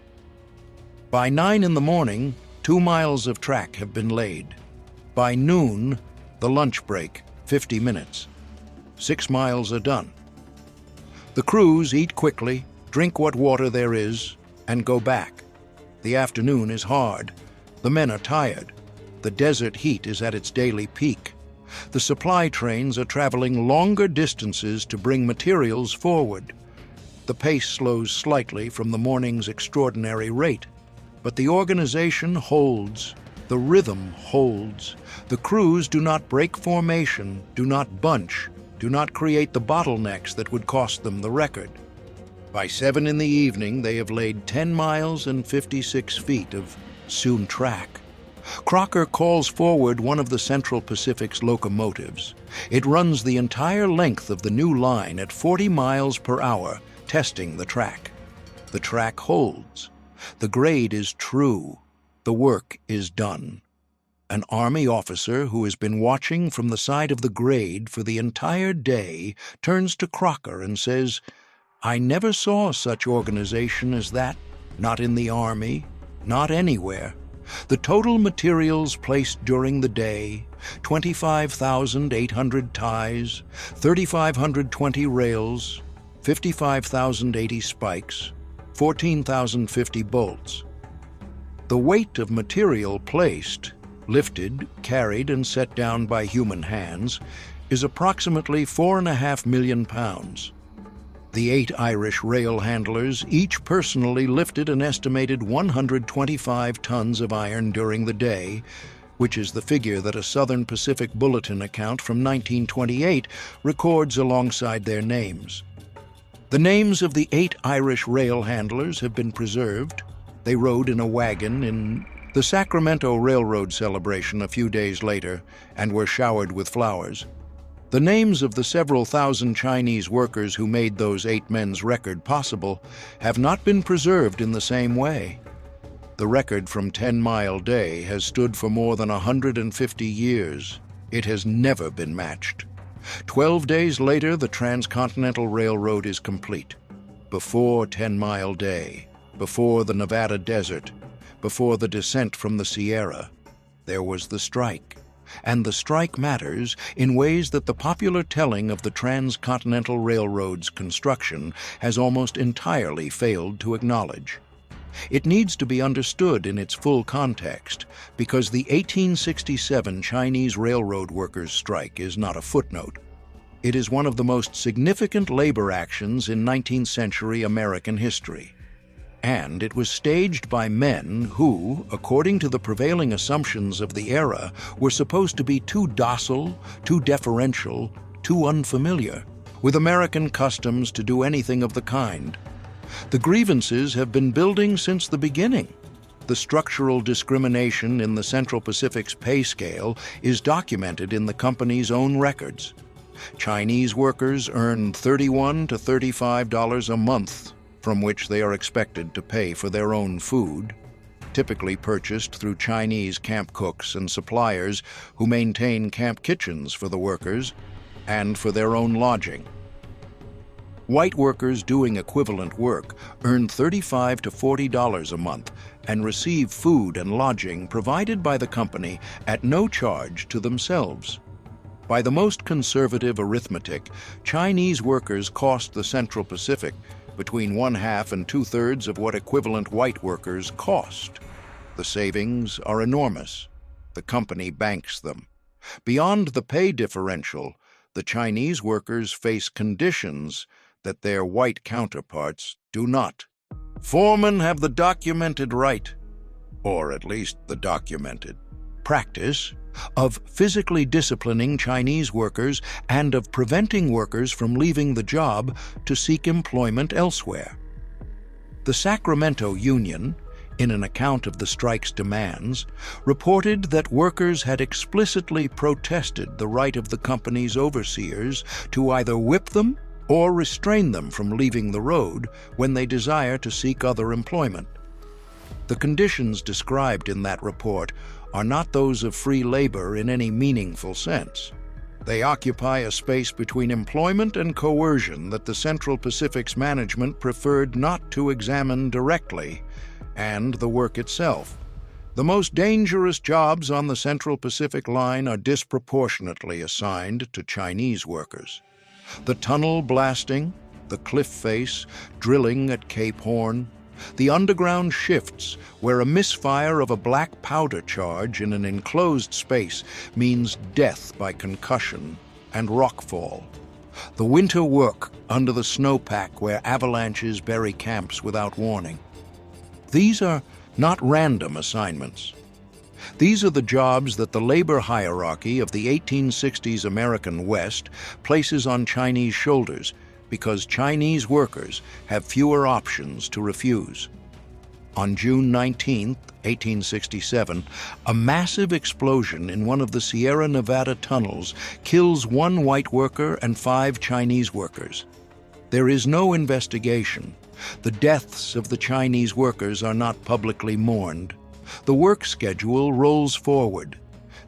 By 9 in the morning, 2 miles of track have been laid. By noon, the lunch break, 50 minutes. 6 miles are done. The crews eat quickly, drink what water there is, and go back. The afternoon is hard. The men are tired. The desert heat is at its daily peak. The supply trains are traveling longer distances to bring materials forward. The pace slows slightly from the morning's extraordinary rate, but the organization holds. The rhythm holds. The crews do not break formation, do not bunch, do not create the bottlenecks that would cost them the record. By 7 in the evening, they have laid 10 miles and 56 feet of soon track. Crocker calls forward one of the Central Pacific's locomotives. It runs the entire length of the new line at 40 miles per hour, testing the track. The track holds. The grade is true. The work is done. An Army officer who has been watching from the side of the grade for the entire day turns to Crocker and says, "I never saw such organization as that, not in the Army, not anywhere. The total materials placed during the day, 25,800 ties, 3,520 rails, 55,080 spikes, 14,050 bolts. The weight of material placed, lifted, carried, and set down by human hands is approximately 4.5 million pounds. The 8 Irish rail handlers each personally lifted an estimated 125 tons of iron during the day, which is the figure that a Southern Pacific Bulletin account from 1928 records alongside their names. The names of the 8 Irish rail handlers have been preserved. They rode in a wagon in the Sacramento Railroad celebration a few days later and were showered with flowers. The names of the several thousand Chinese workers who made those 8 men's record possible have not been preserved in the same way. The record from 10 Mile Day has stood for more than 150 years. It has never been matched. 12 days later, the Transcontinental Railroad is complete. Before 10 Mile Day, before the Nevada desert, before the descent from the Sierra, there was the strike. And the strike matters in ways that the popular telling of the Transcontinental Railroad's construction has almost entirely failed to acknowledge. It needs to be understood in its full context, because the 1867 Chinese railroad workers' strike is not a footnote. It is one of the most significant labor actions in 19th century American history. And it was staged by men who, according to the prevailing assumptions of the era, were supposed to be too docile, too deferential, too unfamiliar with American customs to do anything of the kind. The grievances have been building since the beginning. The structural discrimination in the Central Pacific's pay scale is documented in the company's own records. Chinese workers earn $31 to $35 a month, from which they are expected to pay for their own food, typically purchased through Chinese camp cooks and suppliers who maintain camp kitchens for the workers and for their own lodging. White workers doing equivalent work earn $35 to $40 a month and receive food and lodging provided by the company at no charge to themselves. By the most conservative arithmetic, Chinese workers cost the Central Pacific between 1/2 and 2/3 of what equivalent white workers cost. The savings are enormous. The company banks them. Beyond the pay differential, the Chinese workers face conditions that their white counterparts do not. Foremen have the documented right, or at least the documented practice, of physically disciplining Chinese workers and of preventing workers from leaving the job to seek employment elsewhere. The Sacramento Union, in an account of the strike's demands, reported that workers had explicitly protested the right of the company's overseers to either whip them or restrain them from leaving the road when they desire to seek other employment. The conditions described in that report are not those of free labor in any meaningful sense. They occupy a space between employment and coercion that the Central Pacific's management preferred not to examine directly, and the work itself. The most dangerous jobs on the Central Pacific Line are disproportionately assigned to Chinese workers. The tunnel blasting, the cliff face, drilling at Cape Horn, the underground shifts where a misfire of a black powder charge in an enclosed space means death by concussion and rockfall. The winter work under the snowpack where avalanches bury camps without warning. These are not random assignments. These are the jobs that the labor hierarchy of the 1860s American West places on Chinese shoulders because Chinese workers have fewer options to refuse. On June 19, 1867, a massive explosion in one of the Sierra Nevada tunnels kills one white worker and 5 Chinese workers. There is no investigation. The deaths of the Chinese workers are not publicly mourned. The work schedule rolls forward.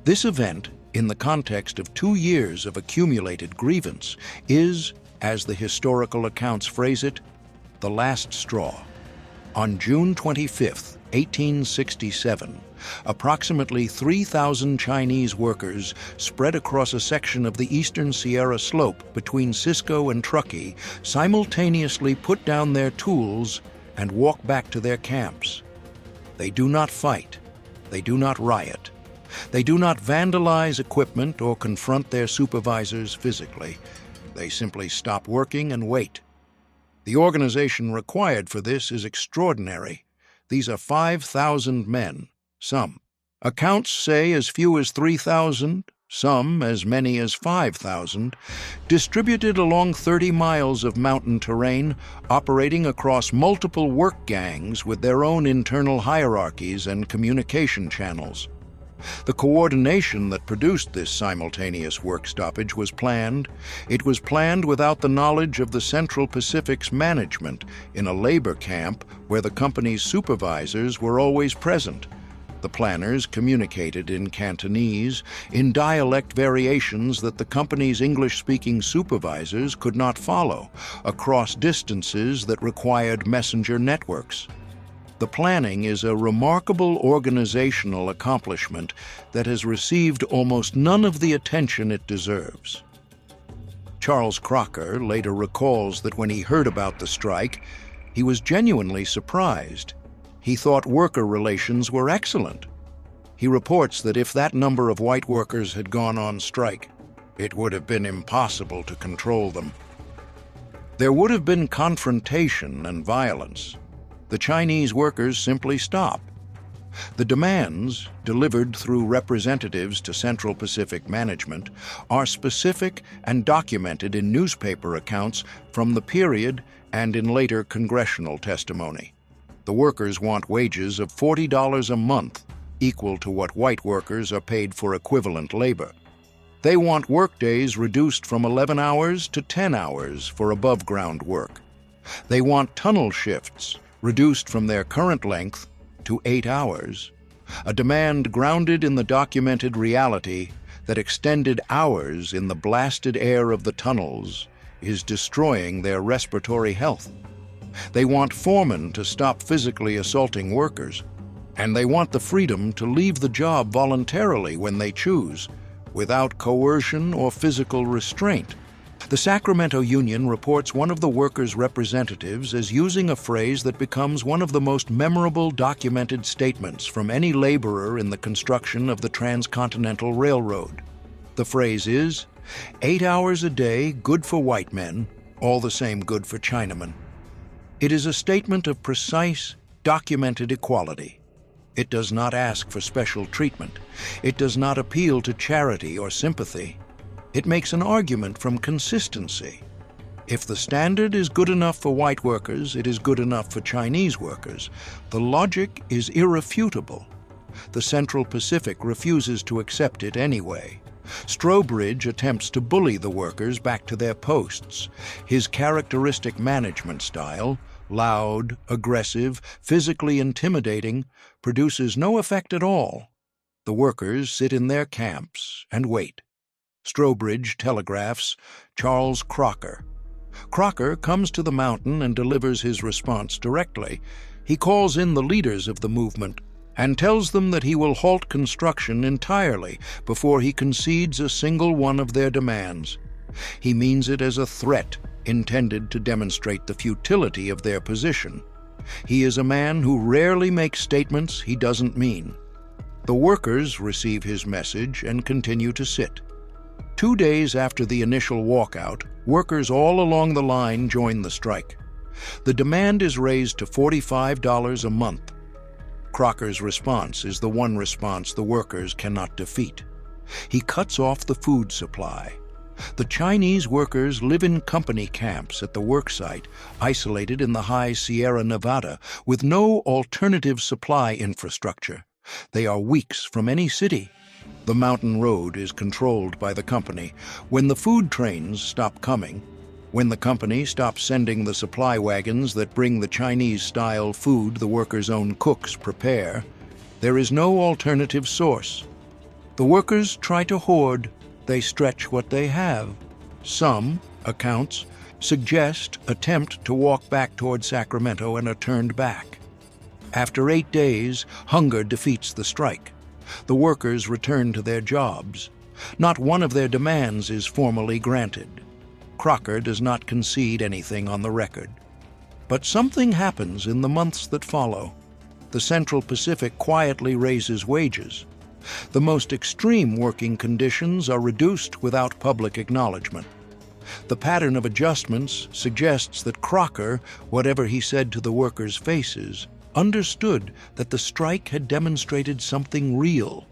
This event, in the context of 2 years of accumulated grievance, is, as the historical accounts phrase it, the last straw. On June 25, 1867, approximately 3,000 Chinese workers spread across a section of the eastern Sierra Slope between Cisco and Truckee simultaneously put down their tools and walk back to their camps. They do not fight. They do not riot. They do not vandalize equipment or confront their supervisors physically. They simply stop working and wait. The organization required for this is extraordinary. These are 5,000 men, some. Accounts say as few as 3,000, some as many as 5,000, distributed along 30 miles of mountain terrain, operating across multiple work gangs with their own internal hierarchies and communication channels. The coordination that produced this simultaneous work stoppage was planned. It was planned without the knowledge of the Central Pacific's management in a labor camp where the company's supervisors were always present. The planners communicated in Cantonese, in dialect variations that the company's English-speaking supervisors could not follow, across distances that required messenger networks. The planning is a remarkable organizational accomplishment that has received almost none of the attention it deserves. Charles Crocker later recalls that when he heard about the strike, he was genuinely surprised. He thought worker relations were excellent. He reports that if that number of white workers had gone on strike, it would have been impossible to control them. There would have been confrontation and violence. The Chinese workers simply stop. The demands, delivered through representatives to Central Pacific management, are specific and documented in newspaper accounts from the period and in later congressional testimony. The workers want wages of $40 a month, equal to what white workers are paid for equivalent labor. They want workdays reduced from 11 hours to 10 hours for above-ground work. They want tunnel shifts, reduced from their current length to 8 hours, a demand grounded in the documented reality that extended hours in the blasted air of the tunnels is destroying their respiratory health. They want foremen to stop physically assaulting workers, and they want the freedom to leave the job voluntarily when they choose, without coercion or physical restraint. The Sacramento Union reports one of the workers' representatives as using a phrase that becomes one of the most memorable documented statements from any laborer in the construction of the Transcontinental Railroad. The phrase is, 8 hours a day, good for white men, all the same good for Chinamen. It is a statement of precise, documented equality. It does not ask for special treatment. It does not appeal to charity or sympathy. It makes an argument from consistency. If the standard is good enough for white workers, it is good enough for Chinese workers. The logic is irrefutable. The Central Pacific refuses to accept it anyway. Strobridge attempts to bully the workers back to their posts. His characteristic management style, loud, aggressive, physically intimidating, produces no effect at all. The workers sit in their camps and wait. Strobridge telegraphs Charles Crocker. Crocker comes to the mountain and delivers his response directly. He calls in the leaders of the movement and tells them that he will halt construction entirely before he concedes a single one of their demands. He means it as a threat intended to demonstrate the futility of their position. He is a man who rarely makes statements he doesn't mean. The workers receive his message and continue to sit. 2 days after the initial walkout, workers all along the line join the strike. The demand is raised to $45 a month. Crocker's response is the one response the workers cannot defeat. He cuts off the food supply. The Chinese workers live in company camps at the worksite, isolated in the high Sierra Nevada, with no alternative supply infrastructure. They are weeks from any city. The mountain road is controlled by the company. When the food trains stop coming, when the company stops sending the supply wagons that bring the Chinese-style food the workers' own cooks prepare, there is no alternative source. The workers try to hoard. They stretch what they have. Some accounts suggest attempt to walk back toward Sacramento and are turned back. After 8 days, hunger defeats the strike. The workers return to their jobs. Not one of their demands is formally granted. Crocker does not concede anything on the record. But something happens in the months that follow. The Central Pacific quietly raises wages. The most extreme working conditions are reduced without public acknowledgement. The pattern of adjustments suggests that Crocker, whatever he said to the workers' faces, understood that the strike had demonstrated something real,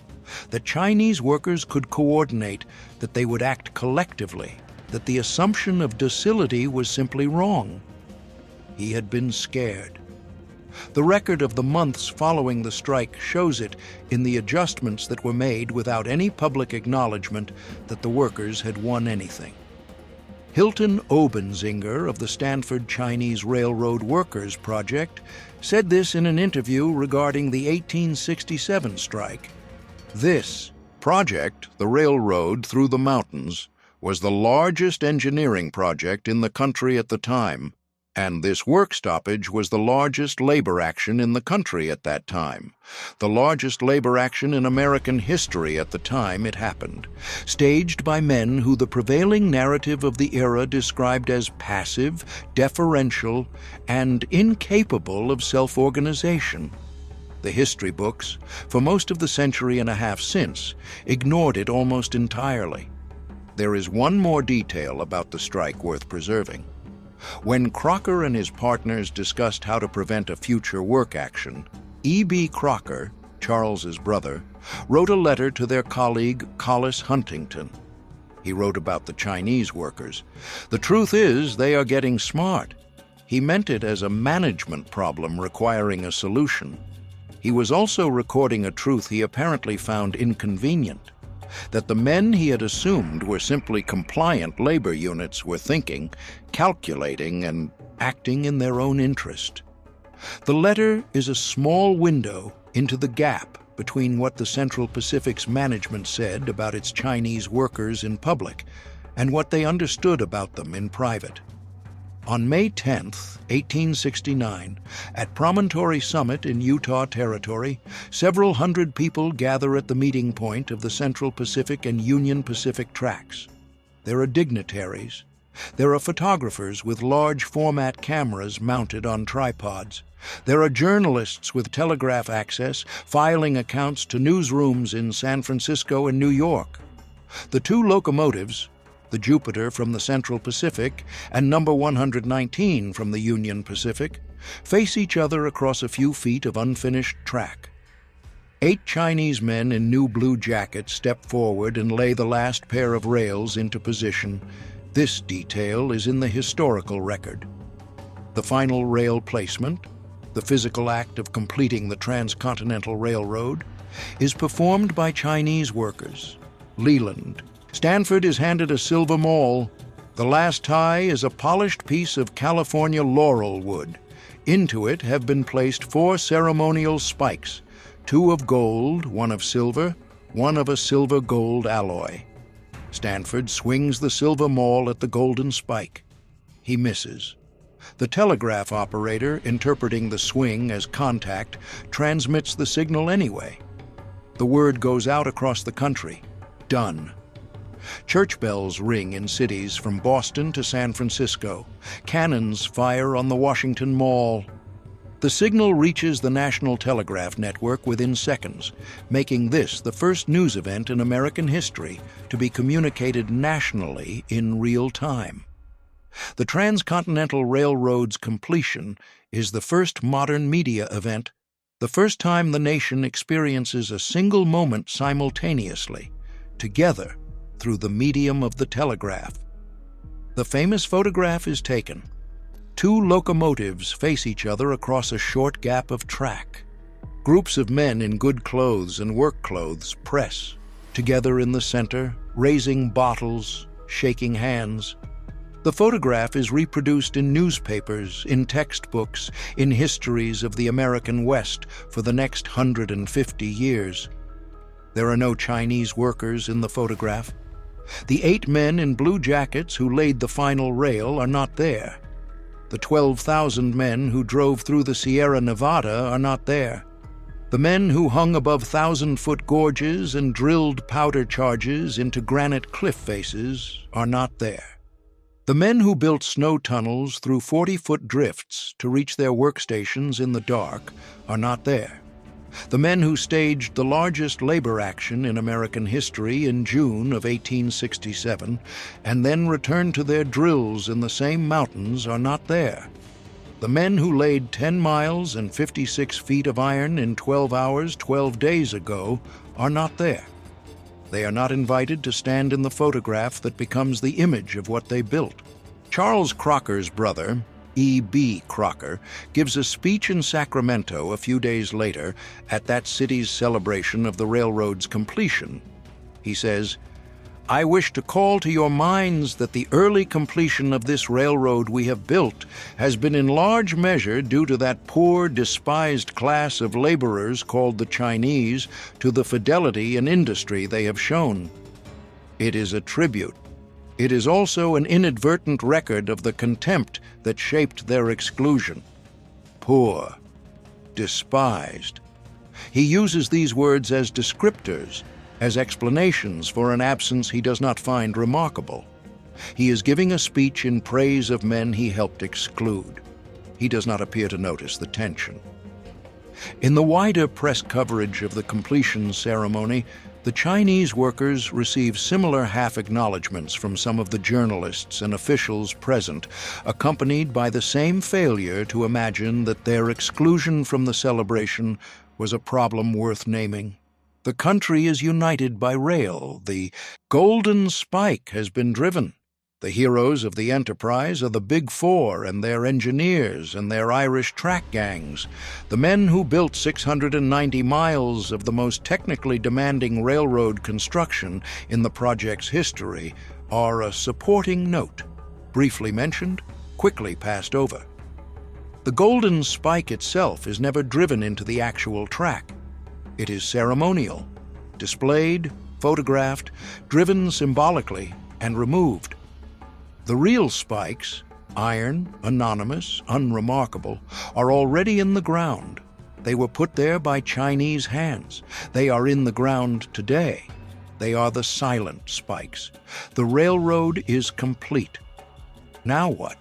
that Chinese workers could coordinate, that they would act collectively, that the assumption of docility was simply wrong. He had been scared. The record of the months following the strike shows it in the adjustments that were made without any public acknowledgement that the workers had won anything. Hilton Obenzinger of the Stanford Chinese Railroad Workers Project said this in an interview regarding the 1867 strike. This project, the railroad through the mountains, was the largest engineering project in the country at the time, and this work stoppage was the largest labor action in the country at that time, the largest labor action in American history at the time it happened, staged by men who the prevailing narrative of the era described as passive, deferential, and incapable of self-organization. The history books, for most of the century and a half since, ignored it almost entirely. There is one more detail about the strike worth preserving. When Crocker and his partners discussed how to prevent a future work action, E.B. Crocker, Charles's brother, wrote a letter to their colleague Collis Huntington. He wrote about the Chinese workers. The truth is, they are getting smart. He meant it as a management problem requiring a solution. He was also recording a truth he apparently found inconvenient, that the men he had assumed were simply compliant labor units were thinking, calculating, and acting in their own interest. The letter is a small window into the gap between what the Central Pacific's management said about its Chinese workers in public and what they understood about them in private. On May 10, 1869, at Promontory Summit in Utah Territory, several hundred people gather at the meeting point of the Central Pacific and Union Pacific tracks. There are dignitaries. There are photographers with large format cameras mounted on tripods. There are journalists with telegraph access filing accounts to newsrooms in San Francisco and New York. The two locomotives, the Jupiter from the Central Pacific and number 119 from the Union Pacific, face each other across a few feet of unfinished track. 8 Chinese men in new blue jackets step forward and lay the last pair of rails into position. This detail is in the historical record. The final rail placement, the physical act of completing the Transcontinental Railroad, is performed by Chinese workers. Leland. Stanford is handed a silver maul. The last tie is a polished piece of California laurel wood. Into it have been placed 4 ceremonial spikes, 2 of gold, 1 of silver, 1 of a silver-gold alloy. Stanford swings the silver maul at the golden spike. He misses. The telegraph operator, interpreting the swing as contact, transmits the signal anyway. The word goes out across the country. Done. Church bells ring in cities from Boston to San Francisco. Cannons fire on the Washington Mall. The signal reaches the National Telegraph Network within seconds, making this the first news event in American history to be communicated nationally in real time. The Transcontinental Railroad's completion is the first modern media event, the first time the nation experiences a single moment simultaneously, together, through the medium of the telegraph. The famous photograph is taken. 2 locomotives face each other across a short gap of track. Groups of men in good clothes and work clothes press, together in the center, raising bottles, shaking hands. The photograph is reproduced in newspapers, in textbooks, in histories of the American West for the next 150 years. There are no Chinese workers in the photograph. The 8 men in blue jackets who laid the final rail are not there. The 12,000 men who drove through the Sierra Nevada are not there. The men who hung above 1,000-foot gorges and drilled powder charges into granite cliff faces are not there. The men who built snow tunnels through 40-foot drifts to reach their workstations in the dark are not there. The men who staged the largest labor action in American history in June of 1867 and then returned to their drills in the same mountains are not there. The men who laid 10 miles and 56 feet of iron in 12 hours 12 days ago are not there. They are not invited to stand in the photograph that becomes the image of what they built. Charles Crocker's brother, E.B. Crocker, gives a speech in Sacramento a few days later at that city's celebration of the railroad's completion. He says, "I wish to call to your minds that the early completion of this railroad we have built has been in large measure due to that poor, despised class of laborers called the Chinese, to the fidelity and industry they have shown. It is a tribute. It is also an inadvertent record of the contempt that shaped their exclusion. Poor, despised." He uses these words as descriptors, as explanations for an absence he does not find remarkable. He is giving a speech in praise of men he helped exclude. He does not appear to notice the tension. In the wider press coverage of the completion ceremony, the Chinese workers receive similar half-acknowledgments from some of the journalists and officials present, accompanied by the same failure to imagine that their exclusion from the celebration was a problem worth naming. The country is united by rail. The golden spike has been driven. The heroes of the enterprise are the Big Four and their engineers and their Irish track gangs. The men who built 690 miles of the most technically demanding railroad construction in the project's history are a supporting note, briefly mentioned, quickly passed over. The golden spike itself is never driven into the actual track. It is ceremonial, displayed, photographed, driven symbolically, and removed. The real spikes, iron, anonymous, unremarkable, are already in the ground. They were put there by Chinese hands. They are in the ground today. They are the silent spikes. The railroad is complete. Now what?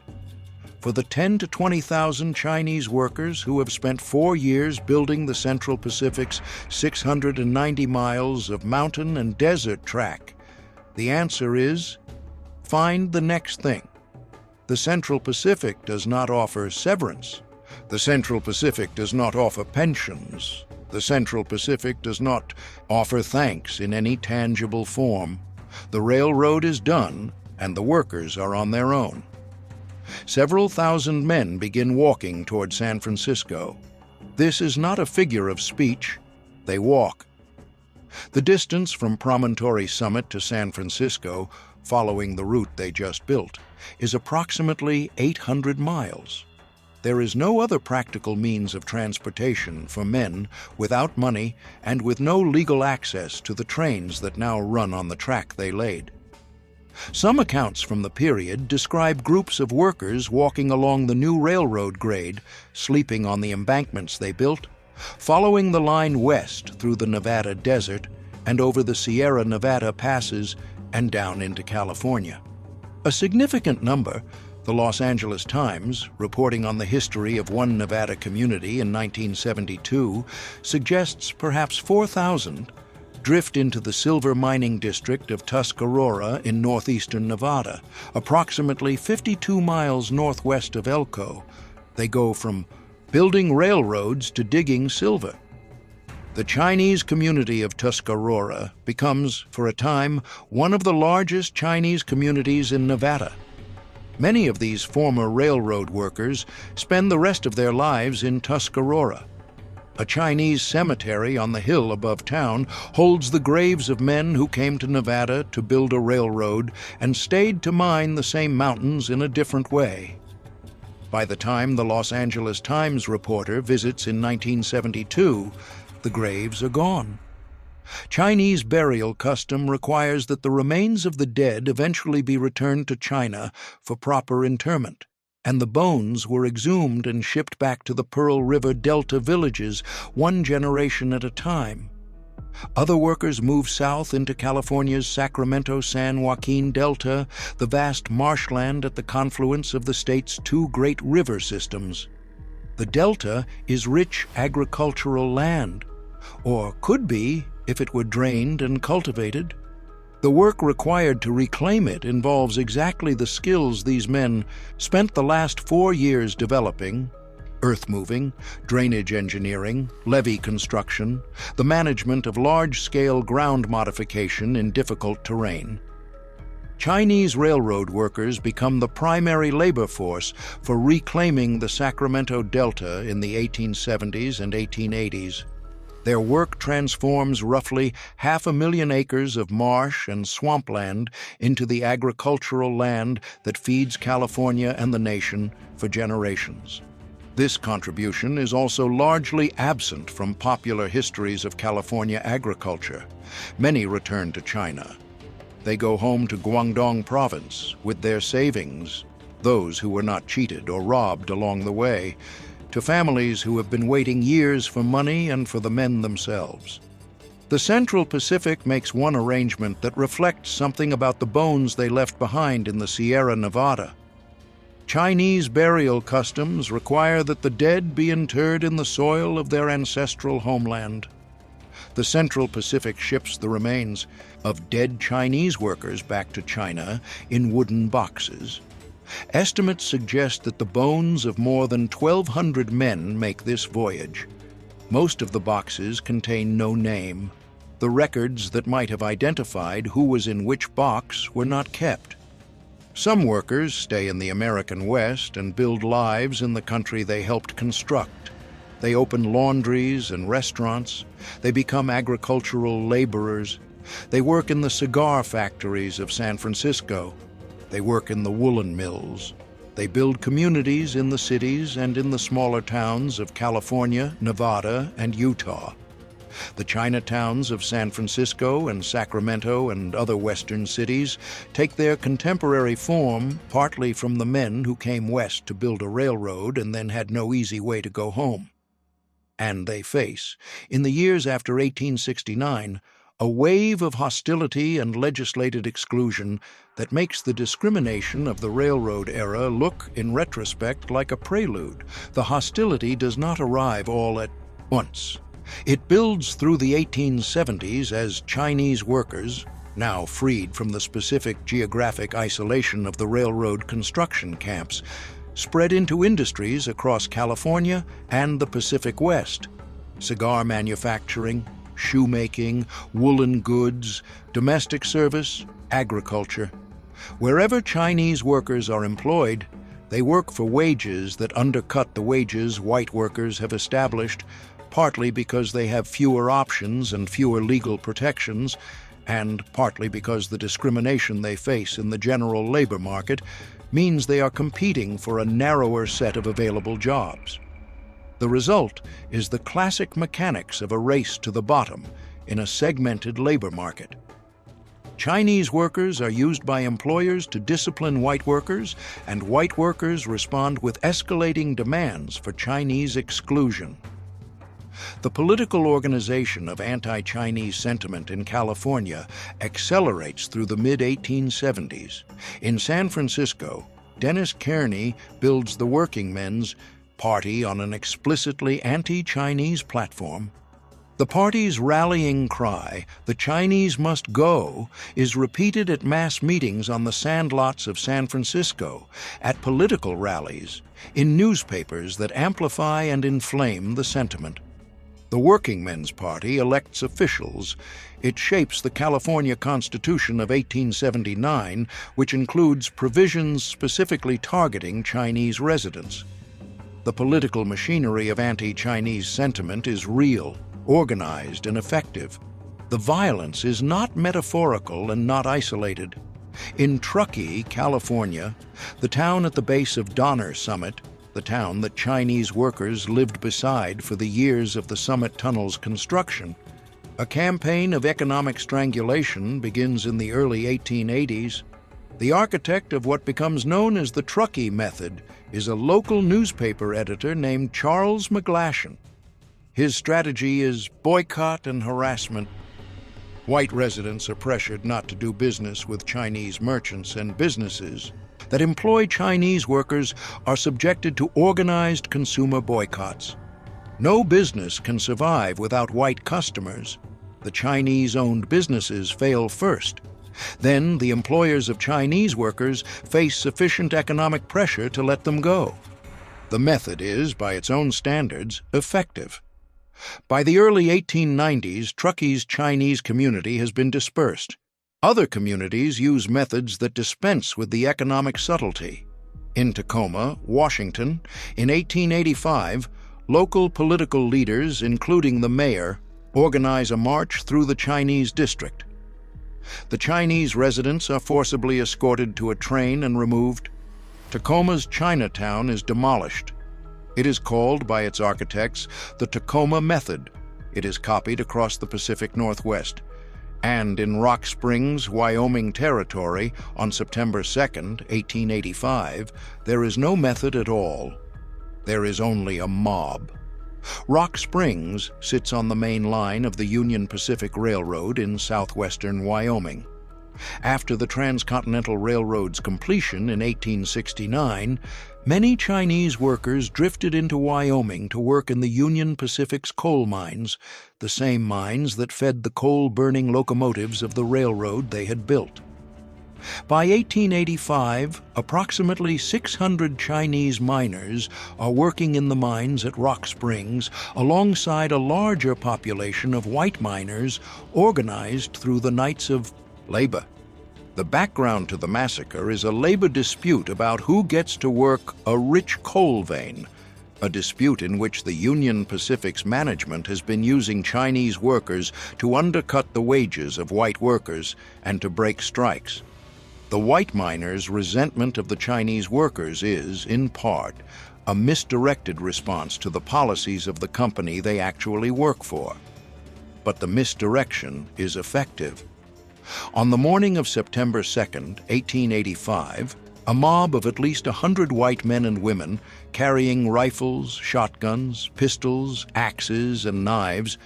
For the 10,000 to 20,000 Chinese workers who have spent 4 years building the Central Pacific's 690 miles of mountain and desert track, the answer is, find the next thing. The Central Pacific does not offer severance. The Central Pacific does not offer pensions. The Central Pacific does not offer thanks in any tangible form. The railroad is done, and the workers are on their own. Several thousand men begin walking toward San Francisco. This is not a figure of speech. They walk. The distance from Promontory summit to San Francisco, following the route they just built, is approximately 800 miles. There is no other practical means of transportation for men without money and with no legal access to the trains that now run on the track they laid. Some accounts from the period describe groups of workers walking along the new railroad grade, sleeping on the embankments they built, following the line west through the Nevada desert and over the Sierra Nevada passes and down into California. A significant number, the Los Angeles Times, reporting on the history of one Nevada community in 1972, suggests perhaps 4,000 drift into the silver mining district of Tuscarora in northeastern Nevada, approximately 52 miles northwest of Elko. They go from building railroads to digging silver. The Chinese community of Tuscarora becomes, for a time, one of the largest Chinese communities in Nevada. Many of these former railroad workers spend the rest of their lives in Tuscarora. A Chinese cemetery on the hill above town holds the graves of men who came to Nevada to build a railroad and stayed to mine the same mountains in a different way. By the time the Los Angeles Times reporter visits in 1972, the graves are gone. Chinese burial custom requires that the remains of the dead eventually be returned to China for proper interment, and the bones were exhumed and shipped back to the Pearl River Delta villages, one generation at a time. Other workers move south into California's Sacramento-San Joaquin Delta, the vast marshland at the confluence of the state's two great river systems. The Delta is rich agricultural land, or could be if it were drained and cultivated. The work required to reclaim it involves exactly the skills these men spent the last 4 years developing: earth moving, drainage engineering, levee construction, the management of large-scale ground modification in difficult terrain. Chinese railroad workers become the primary labor force for reclaiming the Sacramento Delta in the 1870s and 1880s. Their work transforms roughly 500,000 acres of marsh and swampland into the agricultural land that feeds California and the nation for generations. This contribution is also largely absent from popular histories of California agriculture. Many return to China. They go home to Guangdong province with their savings, those who were not cheated or robbed along the way, to families who have been waiting years for money and for the men themselves. The Central Pacific makes one arrangement that reflects something about the bones they left behind in the Sierra Nevada. Chinese burial customs require that the dead be interred in the soil of their ancestral homeland. The Central Pacific ships the remains of dead Chinese workers back to China in wooden boxes. Estimates suggest that the bones of more than 1,200 men make this voyage. Most of the boxes contain no name. The records that might have identified who was in which box were not kept. Some workers stay in the American West and build lives in the country they helped construct. They open laundries and restaurants. They become agricultural laborers. They work in the cigar factories of San Francisco. They work in the woolen mills. They build communities in the cities and in the smaller towns of California, Nevada, and Utah. The Chinatowns of San Francisco and Sacramento and other western cities take their contemporary form partly from the men who came west to build a railroad and then had no easy way to go home. And they face, in the years after 1869, a wave of hostility and legislated exclusion that makes the discrimination of the railroad era look, in retrospect, like a prelude. The hostility does not arrive all at once. It builds through the 1870s as Chinese workers, now freed from the specific geographic isolation of the railroad construction camps, spread into industries across California and the Pacific West: cigar manufacturing, shoemaking, woolen goods, domestic service, agriculture. Wherever Chinese workers are employed, they work for wages that undercut the wages white workers have established, partly because they have fewer options and fewer legal protections, and partly because the discrimination they face in the general labor market means they are competing for a narrower set of available jobs. The result is the classic mechanics of a race to the bottom in a segmented labor market. Chinese workers are used by employers to discipline white workers, and white workers respond with escalating demands for Chinese exclusion. The political organization of anti-Chinese sentiment in California accelerates through the mid-1870s. In San Francisco, Dennis Kearney builds the Working Men's Party on an explicitly anti-Chinese platform. The party's rallying cry, "The Chinese must go," is repeated at mass meetings on the sandlots of San Francisco, at political rallies, in newspapers that amplify and inflame the sentiment. The Working Men's Party elects officials. It shapes the California Constitution of 1879, which includes provisions specifically targeting Chinese residents. The political machinery of anti-Chinese sentiment is real, organized, and effective. The violence is not metaphorical and not isolated. In Truckee, California, the town at the base of Donner Summit, the town that Chinese workers lived beside for the years of the Summit Tunnel's construction, a campaign of economic strangulation begins in the early 1880s. The architect of what becomes known as the Truckee Method is a local newspaper editor named Charles McGlashan. His strategy is boycott and harassment. White residents are pressured not to do business with Chinese merchants, and businesses that employ Chinese workers are subjected to organized consumer boycotts. No business can survive without white customers. The Chinese-owned businesses fail first. Then the employers of Chinese workers face sufficient economic pressure to let them go. The method is, by its own standards, effective. By the early 1890s, Truckee's Chinese community has been dispersed. Other communities use methods that dispense with the economic subtlety. In Tacoma, Washington, in 1885, local political leaders, including the mayor, organize a march through the Chinese district. The Chinese residents are forcibly escorted to a train and removed. Tacoma's Chinatown is demolished. It is called by its architects the Tacoma Method. It is copied across the Pacific Northwest. And in Rock Springs, Wyoming Territory, on September 2, 1885, there is no method at all. There is only a mob. Rock Springs sits on the main line of the Union Pacific Railroad in southwestern Wyoming. After the Transcontinental Railroad's completion in 1869, many Chinese workers drifted into Wyoming to work in the Union Pacific's coal mines, the same mines that fed the coal-burning locomotives of the railroad they had built. By 1885, approximately 600 Chinese miners are working in the mines at Rock Springs alongside a larger population of white miners organized through the Knights of Labor. The background to the massacre is a labor dispute about who gets to work a rich coal vein, a dispute in which the Union Pacific's management has been using Chinese workers to undercut the wages of white workers and to break strikes. The white miners' resentment of the Chinese workers is, in part, a misdirected response to the policies of the company they actually work for. But the misdirection is effective. On the morning of September 2, 1885, a mob of at least 100 white men and women carrying rifles, shotguns, pistols, axes, and knives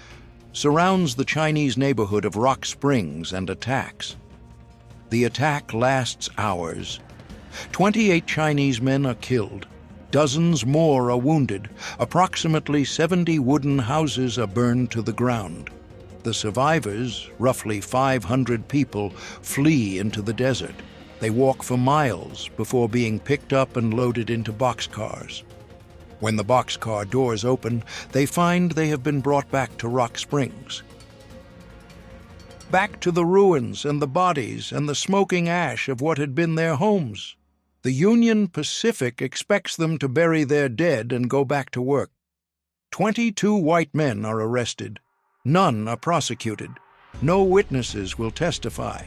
surrounds the Chinese neighborhood of Rock Springs and attacks. The attack lasts hours. 28 Chinese men are killed. Dozens more are wounded. Approximately 70 wooden houses are burned to the ground. The survivors, roughly 500 people, flee into the desert. They walk for miles before being picked up and loaded into boxcars. When the boxcar doors open, they find they have been brought back to Rock Springs. back to the ruins and the bodies and the smoking ash of what had been their homes. The Union Pacific expects them to bury their dead and go back to work. 22 white men are arrested. None are prosecuted. No witnesses will testify.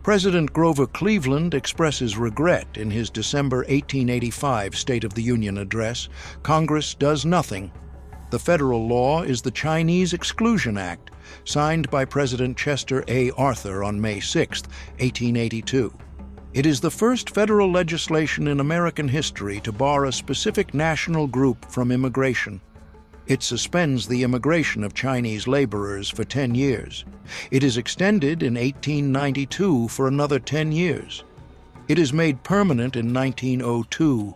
President Grover Cleveland expresses regret in his December 1885 State of the Union address. Congress does nothing. The federal law is the Chinese Exclusion Act, signed by President Chester A. Arthur on May 6, 1882. It is the first federal legislation in American history to bar a specific national group from immigration. It suspends the immigration of Chinese laborers for 10 years. It is extended in 1892 for another 10 years. It is made permanent in 1902.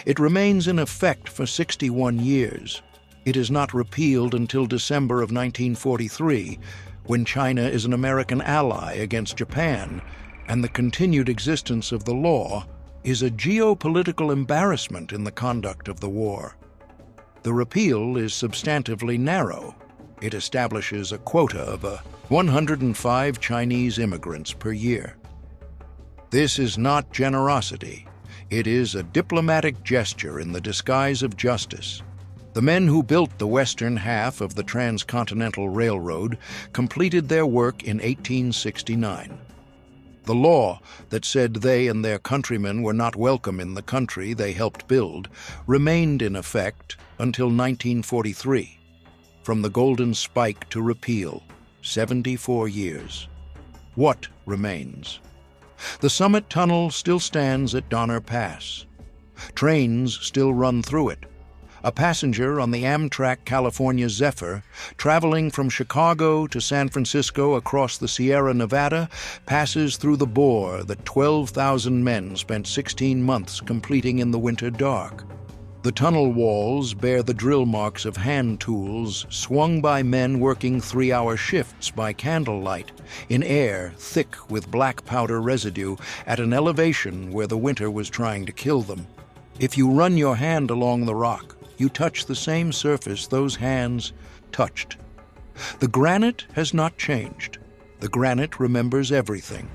It remains in effect for 61 years. It is not repealed until December of 1943, when China is an American ally against Japan, and the continued existence of the law is a geopolitical embarrassment in the conduct of the war. The repeal is substantively narrow. It establishes a quota of 105 Chinese immigrants per year. This is not generosity. It is a diplomatic gesture in the disguise of justice. The men who built the western half of the Transcontinental Railroad completed their work in 1869. The law that said they and their countrymen were not welcome in the country they helped build remained in effect until 1943. From the Golden Spike to repeal, 74 years. What remains? The Summit Tunnel still stands at Donner Pass. Trains still run through it. A passenger on the Amtrak California Zephyr, traveling from Chicago to San Francisco across the Sierra Nevada, passes through the bore that 12,000 men spent 16 months completing in the winter dark. The tunnel walls bear the drill marks of hand tools swung by men working 3-hour shifts by candlelight, in air thick with black powder residue, at an elevation where the winter was trying to kill them. If you run your hand along the rock, you touch the same surface those hands touched. The granite has not changed. The granite remembers everything.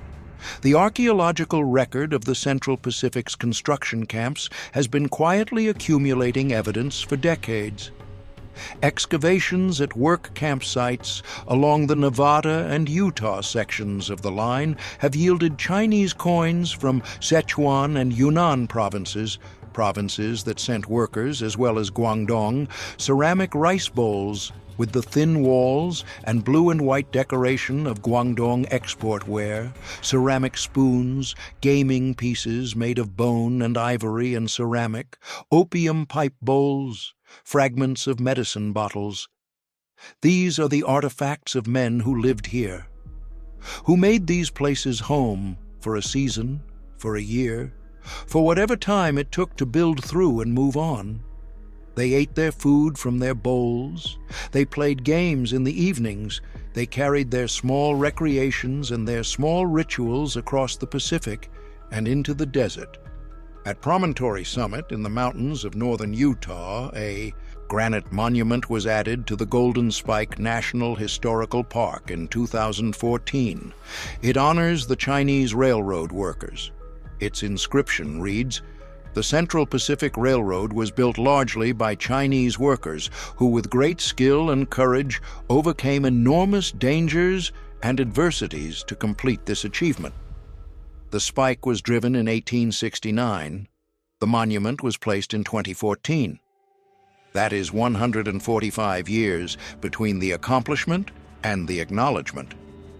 The archaeological record of the Central Pacific's construction camps has been quietly accumulating evidence for decades. Excavations at work campsites along the Nevada and Utah sections of the line have yielded Chinese coins from Sichuan and Yunnan provinces that sent workers, as well as Guangdong, ceramic rice bowls with the thin walls and blue and white decoration of Guangdong export ware, ceramic spoons, gaming pieces made of bone and ivory and ceramic, opium pipe bowls, fragments of medicine bottles. These are the artifacts of men who lived here, who made these places home for a season, for a year, for whatever time it took to build through and move on. They ate their food from their bowls. They played games in the evenings. They carried their small recreations and their small rituals across the Pacific and into the desert. At Promontory Summit in the mountains of northern Utah, a granite monument was added to the Golden Spike National Historical Park in 2014. It honors the Chinese railroad workers. Its inscription reads, "The Central Pacific Railroad was built largely by Chinese workers who with great skill and courage overcame enormous dangers and adversities to complete this achievement." The spike was driven in 1869. The monument was placed in 2014. That is 145 years between the accomplishment and the acknowledgement.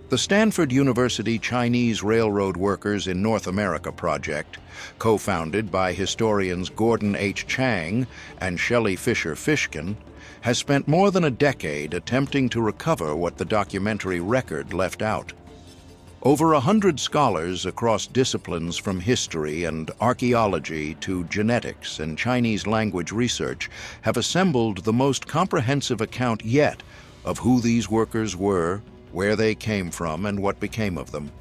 The Stanford University Chinese Railroad Workers in North America project, co-founded by historians Gordon H. Chang and Shelley Fisher Fishkin, has spent more than a decade attempting to recover what the documentary record left out. Over 100 scholars across disciplines from history and archaeology to genetics and Chinese language research have assembled the most comprehensive account yet of who these workers were, where they came from, and what became of them.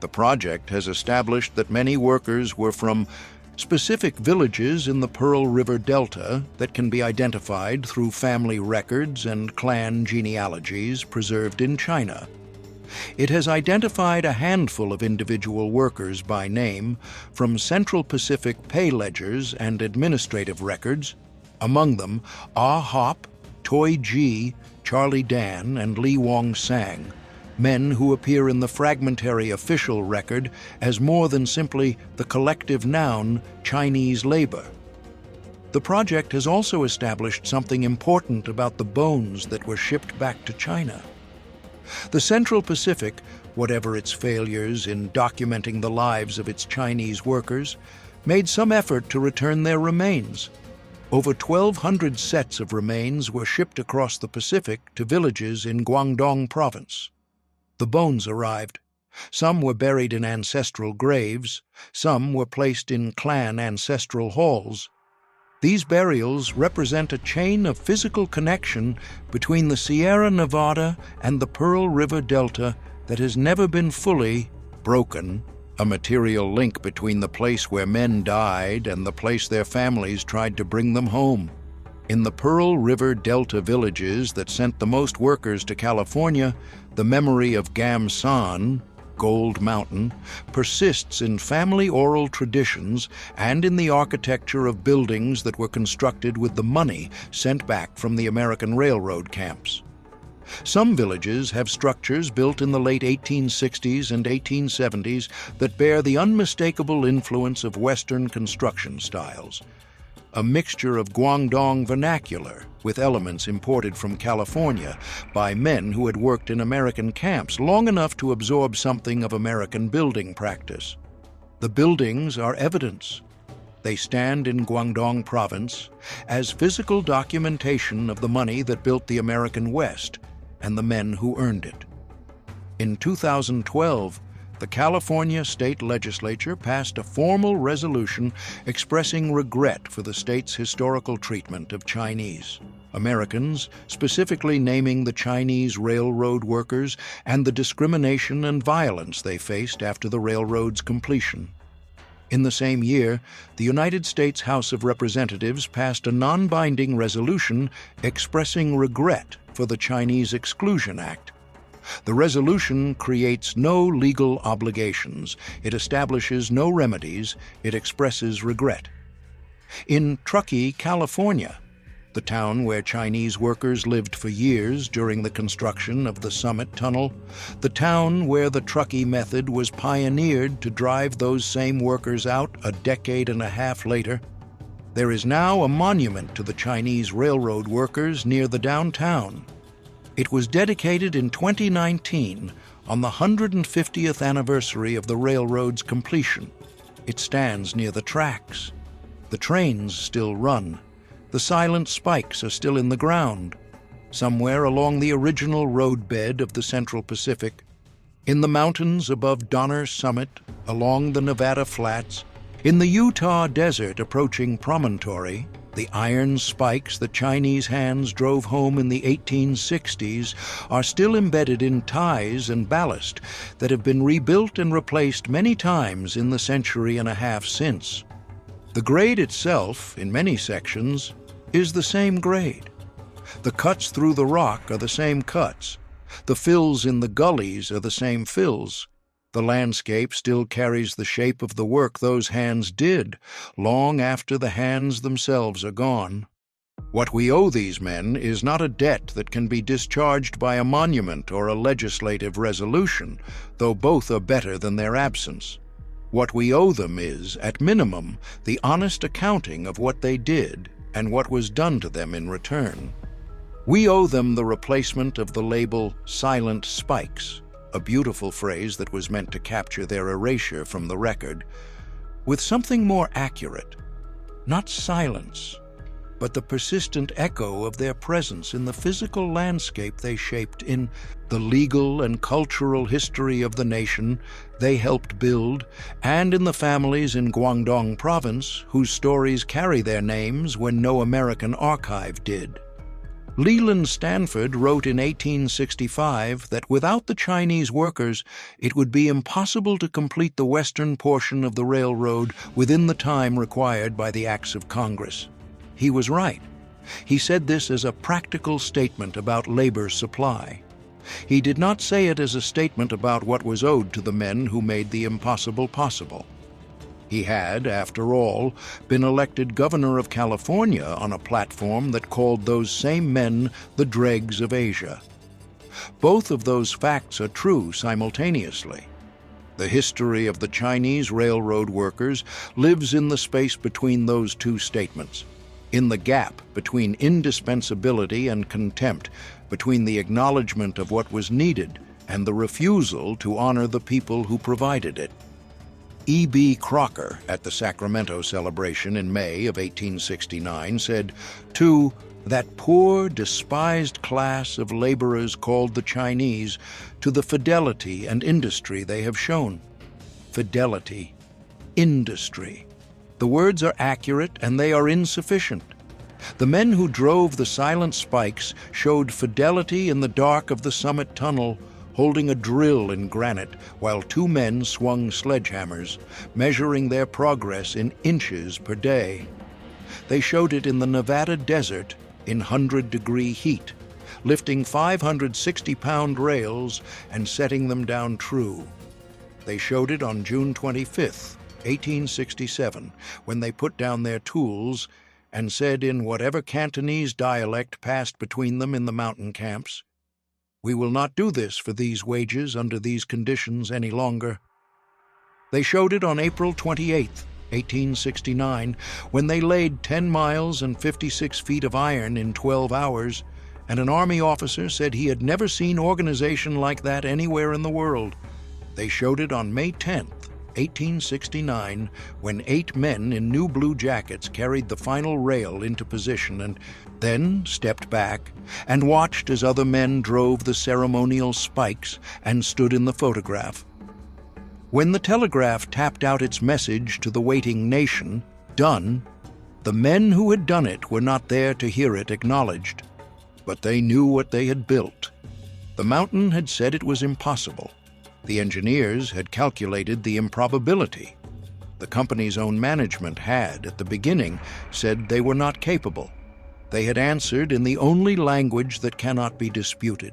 The project has established that many workers were from Specific villages in the Pearl River Delta that can be identified through family records and clan genealogies preserved in China. It has identified a handful of individual workers by name from Central Pacific pay ledgers and administrative records, among them Ah Hop, Toi Ji, Charlie Dan, and Li Wong Sang, men who appear in the fragmentary official record as more than simply the collective noun Chinese labor. The project has also established something important about the bones that were shipped back to China. The Central Pacific, whatever its failures in documenting the lives of its Chinese workers, made some effort to return their remains. Over 1,200 sets of remains were shipped across the Pacific to villages in Guangdong province. The bones arrived. Some were buried in ancestral graves, some were placed in clan ancestral halls. These burials represent a chain of physical connection between the Sierra Nevada and the Pearl River Delta that has never been fully broken, a material link between the place where men died and the place their families tried to bring them home. In the Pearl River Delta villages that sent the most workers to California, the memory of Gam San, Gold Mountain, persists in family oral traditions and in the architecture of buildings that were constructed with the money sent back from the American railroad camps. Some villages have structures built in the late 1860s and 1870s that bear the unmistakable influence of Western construction styles. A mixture of Guangdong vernacular with elements imported from California by men who had worked in American camps long enough to absorb something of American building practice. The buildings are evidence. They stand in Guangdong province as physical documentation of the money that built the American West and the men who earned it. In 2012, the California State Legislature passed a formal resolution expressing regret for the state's historical treatment of Chinese Americans, specifically naming the Chinese railroad workers and the discrimination and violence they faced after the railroad's completion. In the same year, the United States House of Representatives passed a non-binding resolution expressing regret for the Chinese Exclusion Act. The resolution creates no legal obligations, it establishes no remedies, it expresses regret. In Truckee, California, the town where Chinese workers lived for years during the construction of the Summit Tunnel, the town where the Truckee method was pioneered to drive those same workers out a decade and a half later, there is now a monument to the Chinese railroad workers near the downtown. It was dedicated in 2019 on the 150th anniversary of the railroad's completion. It stands near the tracks. The trains still run. The silent spikes are still in the ground, somewhere along the original roadbed of the Central Pacific, in the mountains above Donner Summit, along the Nevada Flats, in the Utah desert approaching Promontory. The iron spikes that Chinese hands drove home in the 1860s are still embedded in ties and ballast that have been rebuilt and replaced many times in the century and a half since. The grade itself, in many sections, is the same grade. The cuts through the rock are the same cuts. The fills in the gullies are the same fills. The landscape still carries the shape of the work those hands did, long after the hands themselves are gone. What we owe these men is not a debt that can be discharged by a monument or a legislative resolution, though both are better than their absence. What we owe them is, at minimum, the honest accounting of what they did and what was done to them in return. We owe them the replacement of the label "silent spikes," a beautiful phrase that was meant to capture their erasure from the record, with something more accurate, not silence, but the persistent echo of their presence in the physical landscape they shaped, in the legal and cultural history of the nation they helped build, and in the families in Guangdong province whose stories carry their names when no American archive did. Leland Stanford wrote in 1865 that without the Chinese workers, it would be impossible to complete the western portion of the railroad within the time required by the acts of Congress. He was right. He said this as a practical statement about labor supply. He did not say it as a statement about what was owed to the men who made the impossible possible. He had, after all, been elected governor of California on a platform that called those same men the dregs of Asia. Both of those facts are true simultaneously. The history of the Chinese railroad workers lives in the space between those two statements, in the gap between indispensability and contempt, between the acknowledgement of what was needed and the refusal to honor the people who provided it. E.B. Crocker, at the Sacramento celebration in May of 1869, said, "To that poor, despised class of laborers called the Chinese, to the fidelity and industry they have shown." Fidelity, industry. The words are accurate and they are insufficient. The men who drove the silent spikes showed fidelity in the dark of the summit tunnel, holding a drill in granite while two men swung sledgehammers, measuring their progress in inches per day. They showed it in the Nevada desert in 100-degree heat, lifting 560-pound rails and setting them down true. They showed it on June 25, 1867, when they put down their tools and said in whatever Cantonese dialect passed between them in the mountain camps, "We will not do this for these wages under these conditions any longer." They showed it on April 28, 1869, when they laid 10 miles and 56 feet of iron in 12 hours, and an Army officer said he had never seen organization like that anywhere in the world. They showed it on May 10, 1869, when 8 men in new blue jackets carried the final rail into position and then stepped back and watched as other men drove the ceremonial spikes and stood in the photograph. When the telegraph tapped out its message to the waiting nation, "Done," the men who had done it were not there to hear it acknowledged, but they knew what they had built. The mountain had said it was impossible. The engineers had calculated the improbability. The company's own management had, at the beginning, said they were not capable. They had answered in the only language that cannot be disputed.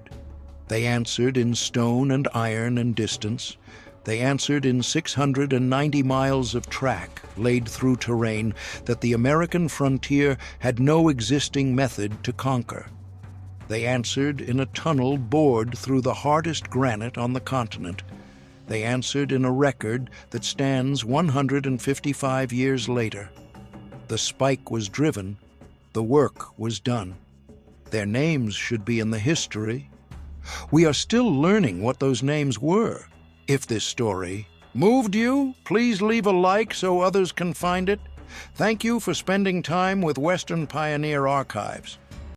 They answered in stone and iron and distance. They answered in 690 miles of track laid through terrain that the American frontier had no existing method to conquer. They answered in a tunnel bored through the hardest granite on the continent. They answered in a record that stands 155 years later. The spike was driven. The work was done. Their names should be in the history. We are still learning what those names were. If this story moved you, please leave a like so others can find it. Thank you for spending time with Western Pioneer Archives.